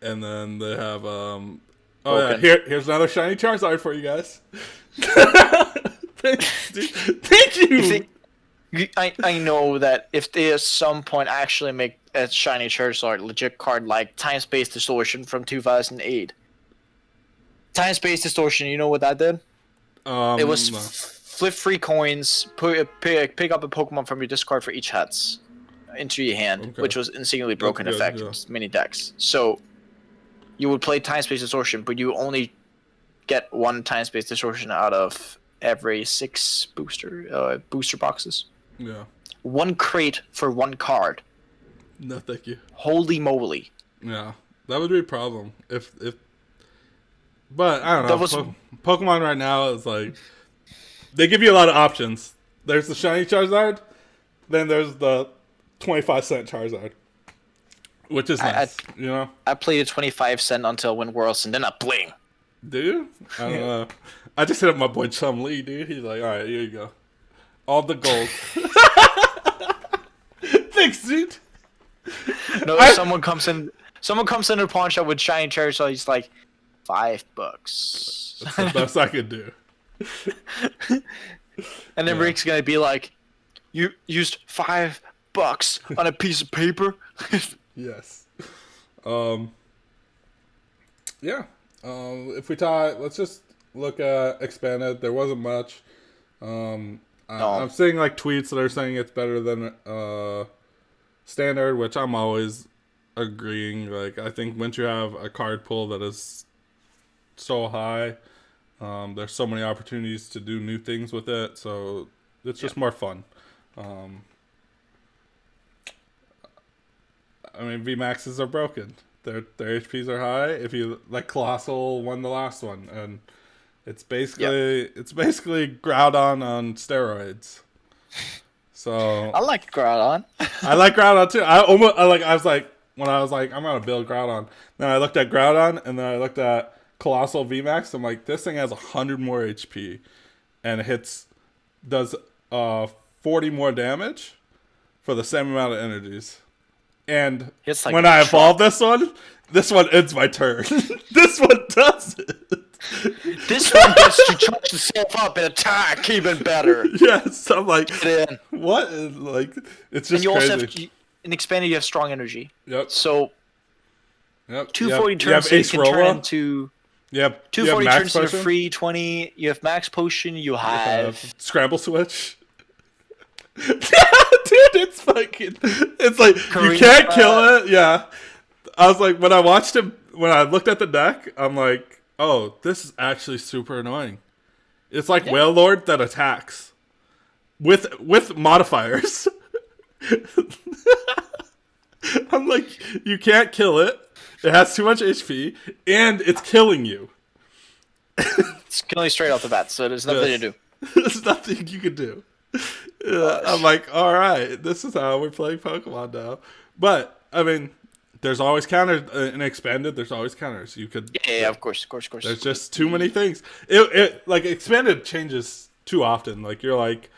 And then they have Broken. here's another shiny Charizard for you guys. Thanks, dude. Thank you. I know that if they at some point actually make a shiny Charizard legit card like Time Space Distortion from 2008. Time Space Distortion, you know what that did? It was No. flip 3 coins, pick up a Pokemon from your discard for each hats into your hand, Okay. which was insanely broken That's good, effect. yeah. Mini decks. So you would play Time Space Distortion, but you only get one Time Space Distortion out of every 6 booster boxes. Yeah. 1 crate for 1 card. No, thank you. Holy moly! Yeah, that would be a problem if. But I don't know. That was- Pokemon right now is like they give you a lot of options. There's the shiny Charizard, then there's the 25-cent Charizard, which is nice. You know? I played a 25-cent until Win Worlds, and then I bling. Do you? I don't know. I just hit up my boy Chum Lee, dude. He's like, all right, here you go, all the gold. Thanks, dude. No, someone comes in the pawn shop with shiny Charizard. He's like, $5. That's the best I could do. And then Yeah. Rick's gonna be like, "You used $5 on a piece of paper." Yes. Yeah. If we tie, let's just look at expanded. There wasn't much. I'm seeing like tweets that are saying it's better than standard, which I'm always agreeing. Like, I think once you have a card pool that is so high, there's so many opportunities to do new things with it. So it's just more fun. I mean, VMAXs are broken. Their HPs are high. If you like, Colossal won the last one, and it's basically Groudon on steroids. So I like Groudon. I like Groudon too. I was like when I was like I'm gonna build Groudon. Then I looked at Groudon, and then I looked at Colossal VMAX. I'm like, this thing has 100 more HP, and it does 40 more damage for the same amount of energies. And It's like when a I truck. evolve this one ends my turn. This one does it. This one gets to charge itself up and attack even better. Yes, I'm like, Get in. what? Like, it's And just you crazy. also have in expanded. You have strong energy. Yep. So Yep. 240 you turns have you Ace can Rolla. turn into Yep. 240 Max turns into Potion. 320. You have max potion. You have Scramble Switch. Yeah, dude, it's fucking. It's like you Karina. can't kill it. Yeah, I was like, when I looked at the deck, I'm like, oh, this is actually super annoying. It's like Wailord that attacks with modifiers. I'm like, you can't kill it. It has too much HP, and it's killing you. it's killing straight off the bat. So there's nothing to do. There's nothing you can do. I'm like, all right, this is how we're playing Pokemon now. But I mean, there's always counters in expanded. There's always counters. You could, Yeah, of course. There's just too many things. It like expanded changes too often. Like, you're like,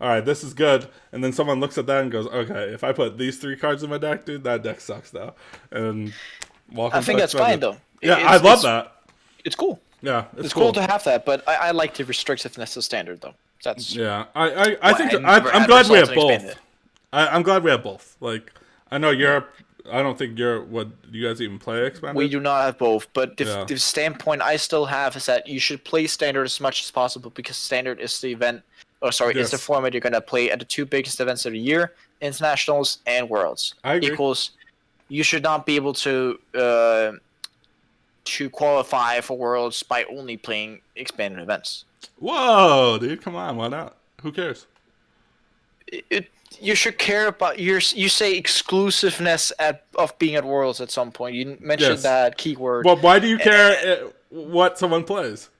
all right, this is good, and then someone looks at that and goes, okay, if I put these 3 cards in my deck, dude, that deck sucks now. And I think that's fine though. Yeah, I love that. It's cool. Yeah, It's cool to have that, but I like the restrictiveness of standard though. That's Yeah, I think and I'm glad we have results both. expanded. I'm glad we have both. Like, I know Europe. I don't think Europe. What do you guys even play expanded? We do not have both, but Yeah. the standpoint I still have is that you should play standard as much as possible because standard is the event. It's the Yes. format you're gonna play at the 2 biggest events of the year: internationals and worlds. I agree. Equals, you should not be able to qualify for worlds by only playing expanded events. Whoa, dude, come on, why not? Who cares? You should care about you say exclusiveness of being at worlds at some point. You mentioned Yes. that keyword. Well, why do you care what someone plays?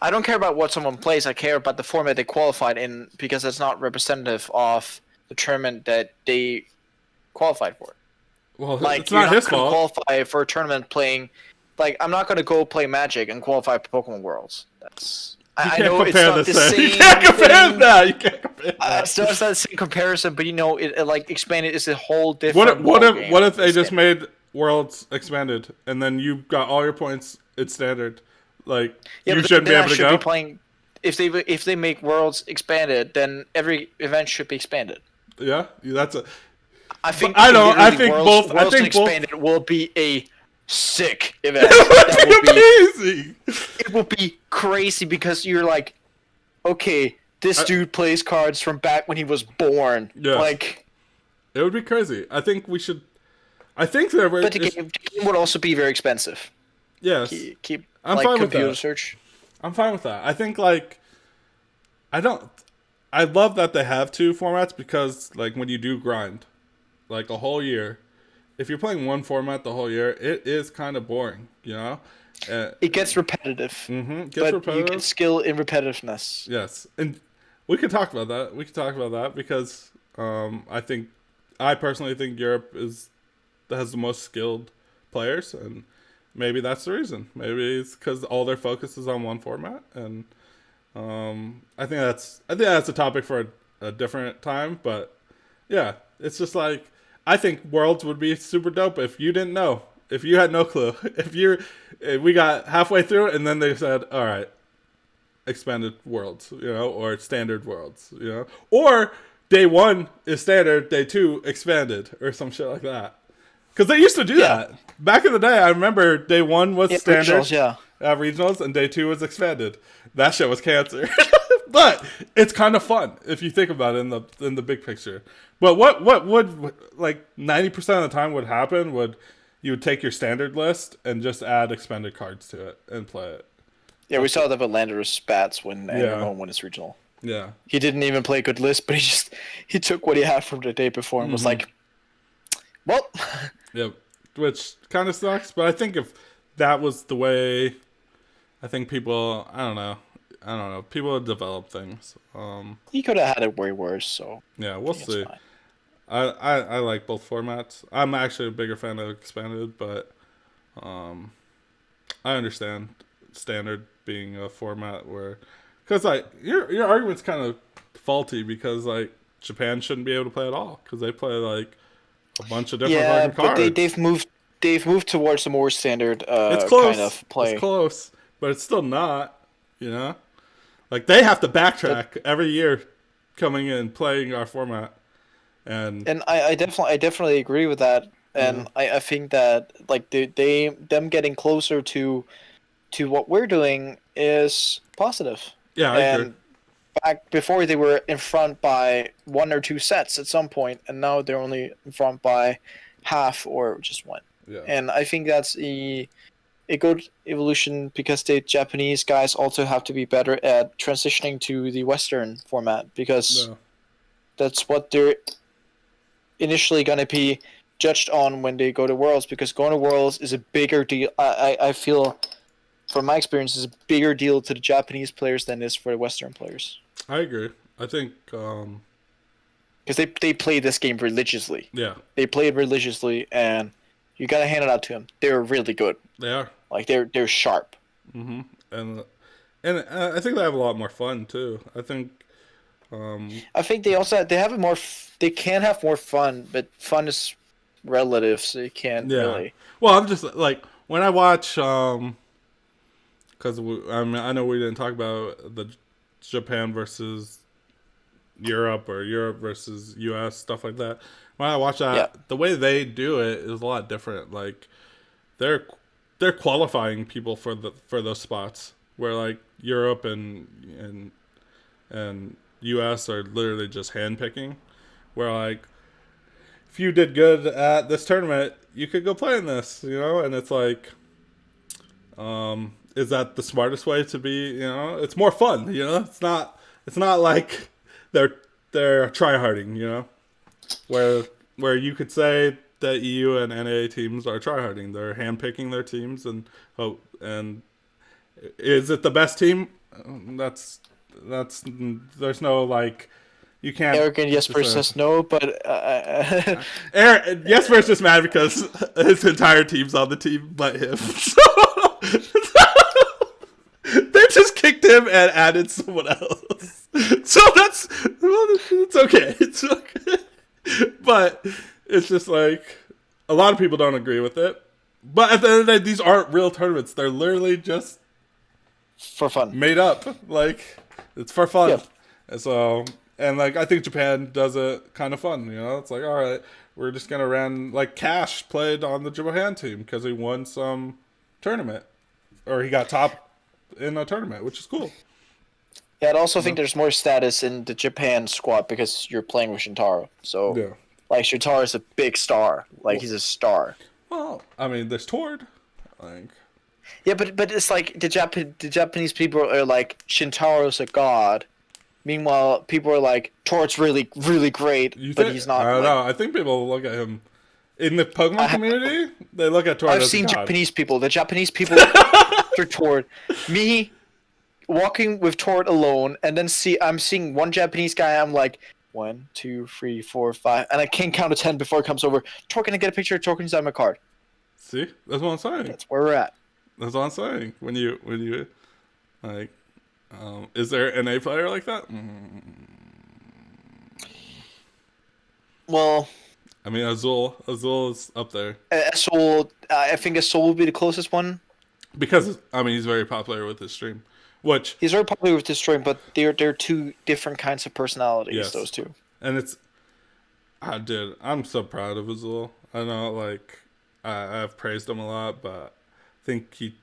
I don't care about what someone plays. I care about the format they qualified in because it's not representative of the tournament that they qualified for. Well, Like, it's you're not his gonna fault. qualify for a tournament playing like I'm not gonna go play Magic and qualify for Pokemon Worlds. That's You I can't know it's compare not the the same. same. You can't compare thing. that. You can't compare that. So it's not the same comparison, but it like expanded is a whole different What if they just standard. made Worlds expanded and then you got all your points in standard? Like Yeah, you but shouldn't be then I able to should be go. playing. If they make Worlds expanded, then every event should be expanded. Yeah, that's a. I But think I don't. I literally think both. I Worlds think both. expanded will be a sick event. That will It be would be amazing. it will be crazy because you're like, okay, this dude plays cards from back when he was born. Yeah. Like, It would be crazy. I think we should. I think there but the game would also be very expensive. Yes, Keep I'm like fine with computer that. search. I'm fine with that. I think like I don't. I love that they have two formats because like when you do grind, like a whole year, if you're playing one format the whole year, it is kind of boring. You know. It gets repetitive, Gets but repetitive. you get skill in repetitiveness. Yes, and we could talk about that. We could talk about that because I personally think Europe has the most skilled players, and maybe that's the reason. Maybe it's because all their focus is on one format, and I think that's a topic for a different time. But yeah, it's just like I think Worlds would be super dope if you didn't know, if you had no clue, if we got halfway through and then they said, all right, expanded worlds, or standard worlds, or day one is standard, day two expanded, or some shit like that. Because they used to do that back in the day. I remember day one was standard, Regionals, regionals, and day two was expanded. That shit was cancer. But it's kind of fun if you think about it in the big picture. But what would like 90% of the time would happen would you would take your standard list and just add expanded cards to it and play it. Yeah, we saw that with Lander's Spats when Ramon won his regional. Yeah. He didn't even play a good list, but he took what he had from the day before and was like, well. Yep. Which kind of sucks, but I think if that was the way, I think people, I don't know, people would develop things. He could have had it way worse, so. Yeah, we'll see. I like both formats. I'm actually a bigger fan of expanded, but I understand standard being a format where, because like your argument's kind of faulty because like Japan shouldn't be able to play at all because they play like a bunch of different fucking cards. But they've moved towards a more standard it's close. kind of play. It's close, but it's still not. Like they have to backtrack every year, coming in playing our format. And I definitely agree with that, and I think that like them getting closer to what we're doing is positive. Yeah, I agree. Back before they were in front by 1 or 2 sets at some point, and now they're only in front by half or just one. Yeah. And I think that's a good evolution because the Japanese guys also have to be better at transitioning to the Western format because that's what they're initially going to be judged on when they go to Worlds, because going to Worlds is a bigger deal. I feel, from my experience, is a bigger deal to the Japanese players than it is for the Western players. I agree. I think because they play this game religiously. Yeah, they play it religiously, and you gotta hand it out to them. They're really good. They are. Like they're sharp. Mm-hmm. And I think they have a lot more fun too. I think they also have a more. They can have more fun, but fun is relative, so you can't really. Well, I'm just like when I watch because I know we didn't talk about the Japan versus Europe or Europe versus US, stuff like that. When I watch that, the way they do it is a lot different. Like they're qualifying people for those spots where like Europe and US are literally just handpicking. Where like if you did good at this tournament, you could go play in this, and it's like is that the smartest way to be? It's more fun, It's not like they're tryharding, where you could say that EU and NA teams are tryharding. They're handpicking their teams and is it the best team? That's there's no like, You can't. Eric and Jesper says no, but Jesper's just mad because his entire team's on the team but him. So they just kicked him and added someone else. So it's okay. It's okay. But it's just like a lot of people don't agree with it. But at the end of the day, these aren't real tournaments. They're literally just for fun, made up. Like it's for fun. Yep. And so, and like I think Japan does it kind of fun. You know, it's like, all right, we're just gonna run like Cash played on the Japan team because he won some tournament or he got top in a tournament, which is cool. Yeah, I also think there's more status in the Japan squad because you're playing with Shintaro. So, Yeah. like, Shintaro is a big star. Like, he's a star. Well, I mean, there's Tord. Like, Yeah, but it's like the Japanese people are like, Shintaro's a god. Meanwhile, people are like, Tord's really, really great, but he's not. I don't know. I think people look at him in the Pokemon community. They look at Tord. I've as seen a god. Japanese people. The Japanese people after Tord. Me walking with Tord alone, and then I'm seeing one Japanese guy. I'm like, 1, 2, 3, 4, 5, and I can't count to 10 before it comes over. Tord, can I get a picture of Tord inside my card? See, that's what I'm saying. That's where we're at. That's what I'm saying. When you like, is there an A player like that? Well, I mean, Azul is up there Soul. I think Soul would be the closest one. because I mean he's very popular with his stream, which He's very popular with this stream, but they're two different kinds of personalities. Yes. Those two. and I'm so proud of Azul. I know, like I've praised him a lot, but I think he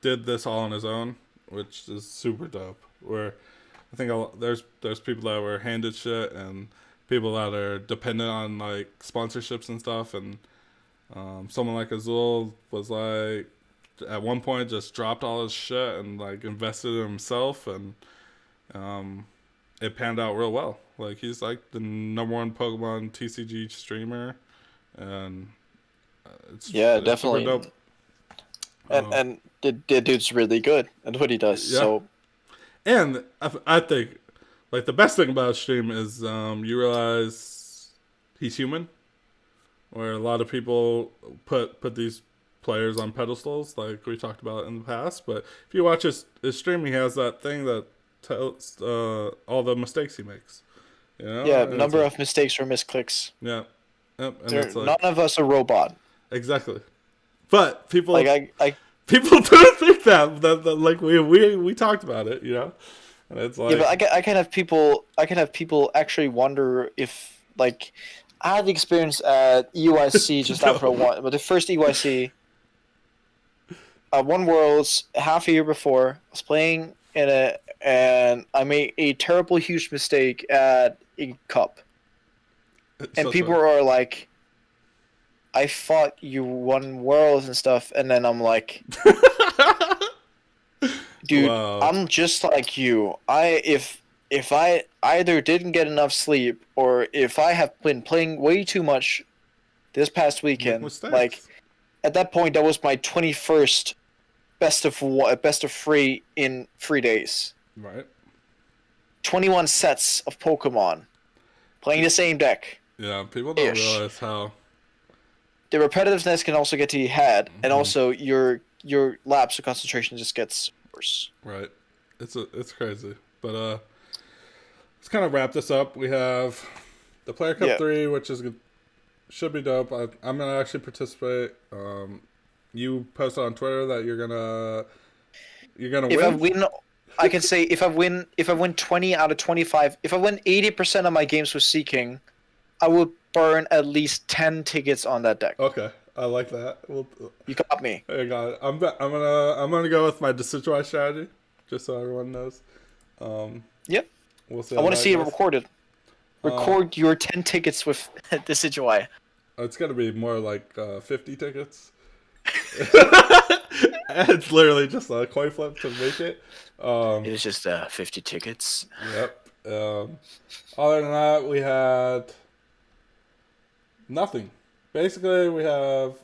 did this all on his own, which is super dope. Where I think there's people that were handed shit and people that are dependent on like sponsorships and stuff, and someone like Azul was like at one point just dropped all his shit and like invested in himself, and it panned out real well. Like he's like the #1 Pokemon TCG streamer, and it's definitely. super dope. And the dude's really good at what he does. Yeah. So, and I think like the best thing about stream is you realize he's human. Where a lot of people put these players on pedestals, like we talked about in the past. But if you watch his stream, he has that thing that tells all the mistakes he makes. You know? yeah, And number it's of mistakes or misclicks. yeah, yep. And There, it's like, none of us are robot. exactly. But people Like people do think that like we talked about it, you know. And it's like, yeah, but I can have people actually wonder if like I had the experience at EYC just after one, but the first EYC, One Worlds half a year before, I was playing in it, and I made a terrible, huge mistake at a cup, and people are like, "I thought you won Worlds and stuff," and then I'm like. Dude, Wow. I'm just like you. If I either didn't get enough sleep or if I have been playing way too much this past weekend, mistakes. like at that point that was my 21st best of 3 in 3 days. right. 21 sets of Pokemon playing the same deck. Yeah, people don't Ish. realize how. The repetitiveness can also get to your head, and also your lapse of concentration just gets worse. Right. It's crazy. But let's kind of wrap this up. We have the Player Cup 3, which should be dope. I'm gonna actually participate. You posted on Twitter that you're gonna If win. I win, I can say if I win 20 out of 25, if I win 80% of my games with Seeking, I will burn at least 10 tickets on that deck. Okay, I like that. You got me. I got it. I'm gonna go with my Decidueye strategy, just so everyone knows. Yep. We'll see. I want to see it recorded. Record your 10 tickets with Decidueye. It's gonna be more like 50 tickets. It's literally just a coin flip to make it. It was just 50 tickets. Yep. Other than that, we had nothing. Basically, we had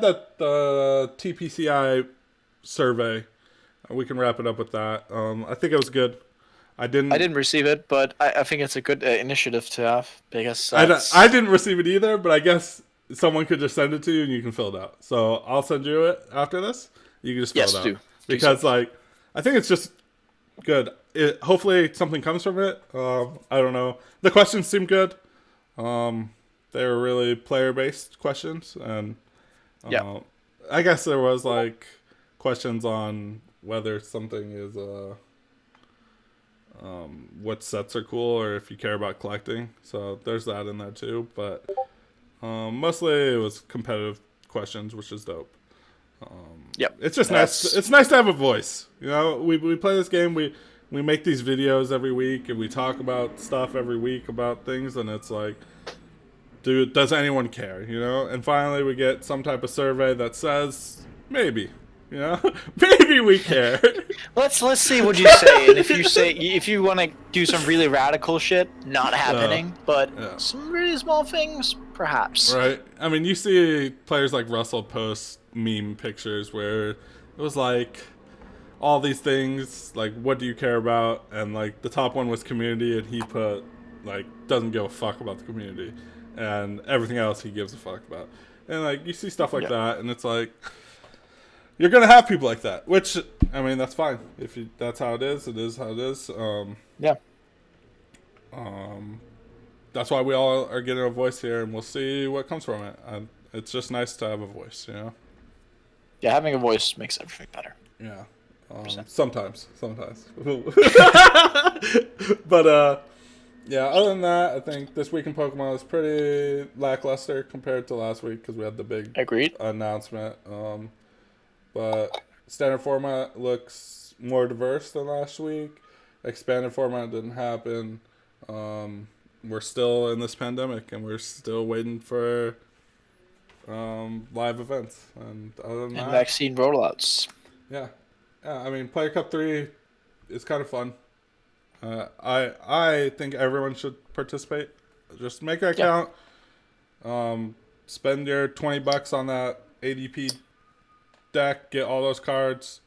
the TPCI survey. We can wrap it up with that. I think it was good. I didn't. I didn't receive it, but I think it's a good initiative to have because I didn't receive it either, but I guess someone could just send it to you and you can fill it out. So I'll send you it after this. You can just fill yes, it out do because so. like I think it's just good. Hopefully something comes from it. I don't know. The questions seem good. They were really player based questions, and Yeah. I guess there was like questions on whether something is what sets are cool or if you care about collecting. So there's that in there too. But mostly it was competitive questions, which is dope. Yep. It's just nice. It's nice to have a voice. You know, we play this game. We make these videos every week, and we talk about stuff every week about things, and it's like, dude, does anyone care? You know? And finally, we get some type of survey that says maybe. You know, maybe we care. Let's see what you say, and if you want to do some really radical shit, not happening, but some really small things, perhaps. Right. I mean, you see players like Russell post meme pictures where it was like all these things, like what do you care about, and like the top one was community, and he put like doesn't give a fuck about the community, and everything else he gives a fuck about, and like you see stuff like that, and it's like. You're gonna have people like that, which I mean that's fine. If that's how it is how it is. Yeah. That's why we all are getting a voice here, and we'll see what comes from it. It's just nice to have a voice, you know. Yeah, having a voice makes everything better. Yeah. Sometimes. But yeah. Other than that, I think this week in Pokemon was pretty lackluster compared to last week because we had the big Agreed announcement. But standard format looks more diverse than last week. Expanded format didn't happen. We're still in this pandemic, and we're still waiting for live events. And other than that, vaccine rollouts. Yeah. I mean, Player Cup 3 is kind of fun. I think everyone should participate. Just make an account. Spend your $20 on that ADP deck, get all those cards,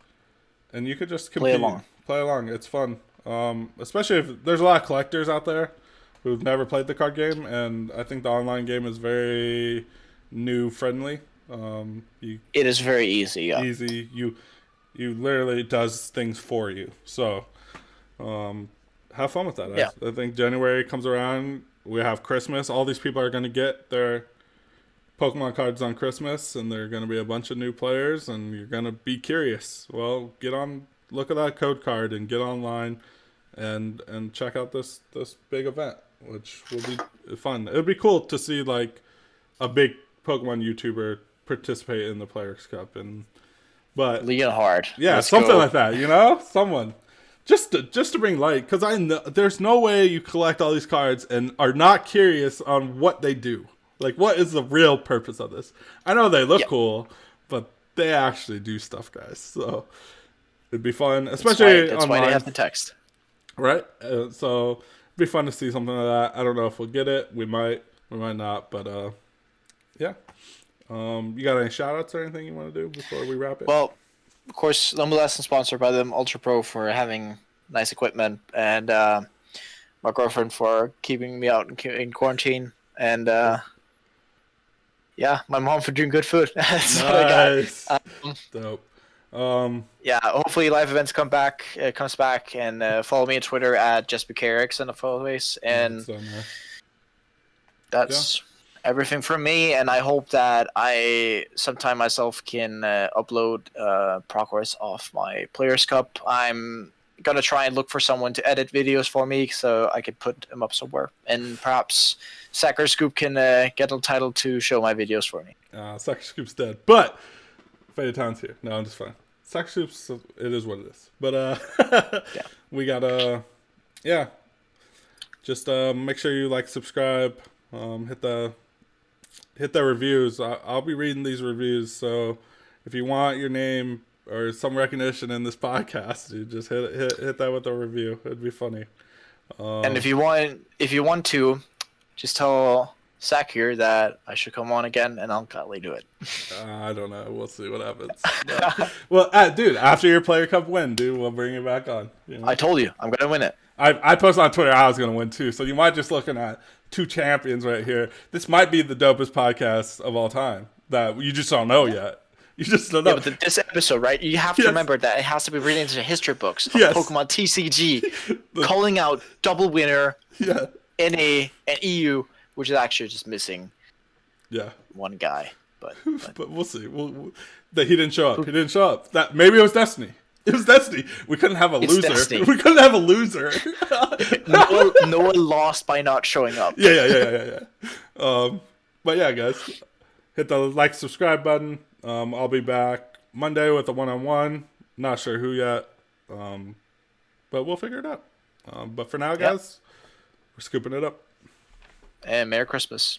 and you could just compete. Play along. It's fun. Especially if there's a lot of collectors out there who've never played the card game, and I think the online game is very new friendly. It is very easy. Yeah. Easy. You literally does things for you. So have fun with that. I think January comes around. We have Christmas. All these people are going to get their Pokemon cards on Christmas, and there are going to be a bunch of new players, and you're going to be curious. Well, look at that code card and get online and check out this big event, which will be fun. It would be cool to see like a big Pokemon YouTuber participate in the Players Cup, but Leonhard. Yeah, something like that, you know? Someone. Just to bring light, because I know there's no way you collect all these cards and are not curious on what they do. Like, what is the real purpose of this? I know they look cool, but they actually do stuff, guys. So it'd be fun, especially that's why they have the text, right? So it'd be fun to see something like that. I don't know if we'll get it. We might not. But yeah. You got any shout outs or anything you want to do before we wrap it? Well, of course, nonetheless, sponsored by them, Ultra Pro for having nice equipment, and my girlfriend for keeping me out in quarantine, and yeah, my mom for doing good food. That's what I got. Dope. Yeah, hopefully live events comes back, and follow me on Twitter at Jasper Eriksen as always, and that's everything from me. And I hope that I sometime myself can upload progress of my Players Cup. I'm gonna try and look for someone to edit videos for me so I could put them up somewhere, and perhaps Sacker Scoop can get entitled to show my videos for me. Sacker Scoop's dead, but Phaeton's here. No, I'm just fine. Sacker Scoop's, it is what it is. But we gotta, just make sure you like, subscribe, hit the reviews. I'll be reading these reviews, so if you want your name or some recognition in this podcast, you just hit that with a review. It'd be funny. And if you want to, just tell Zach here that I should come on again, and I'll gladly do it. I don't know. We'll see what happens. Well, dude, after your Player Cup win, dude, we'll bring you back on. You know? I told you, I'm gonna win it. I posted on Twitter I was going to win too. So you might just looking at two champions right here. This might be the dopest podcast of all time that you just don't know yet. You just don't know. Yeah, but this episode, right? You have to remember that it has to be written into the history books of Pokemon TCG, calling out double winner, NA, and EU, which is actually just missing one guy. But we'll see. That he didn't show up. He didn't show up. That maybe it was destiny. It was destiny. We couldn't have a loser. Destiny. We couldn't have a loser. Noah lost by not showing up. Yeah. But yeah, guys, hit the like, subscribe button. I'll be back Monday with a one-on-one. Not sure who yet, but we'll figure it out. But for now, guys, we're scooping it up. And Merry Christmas.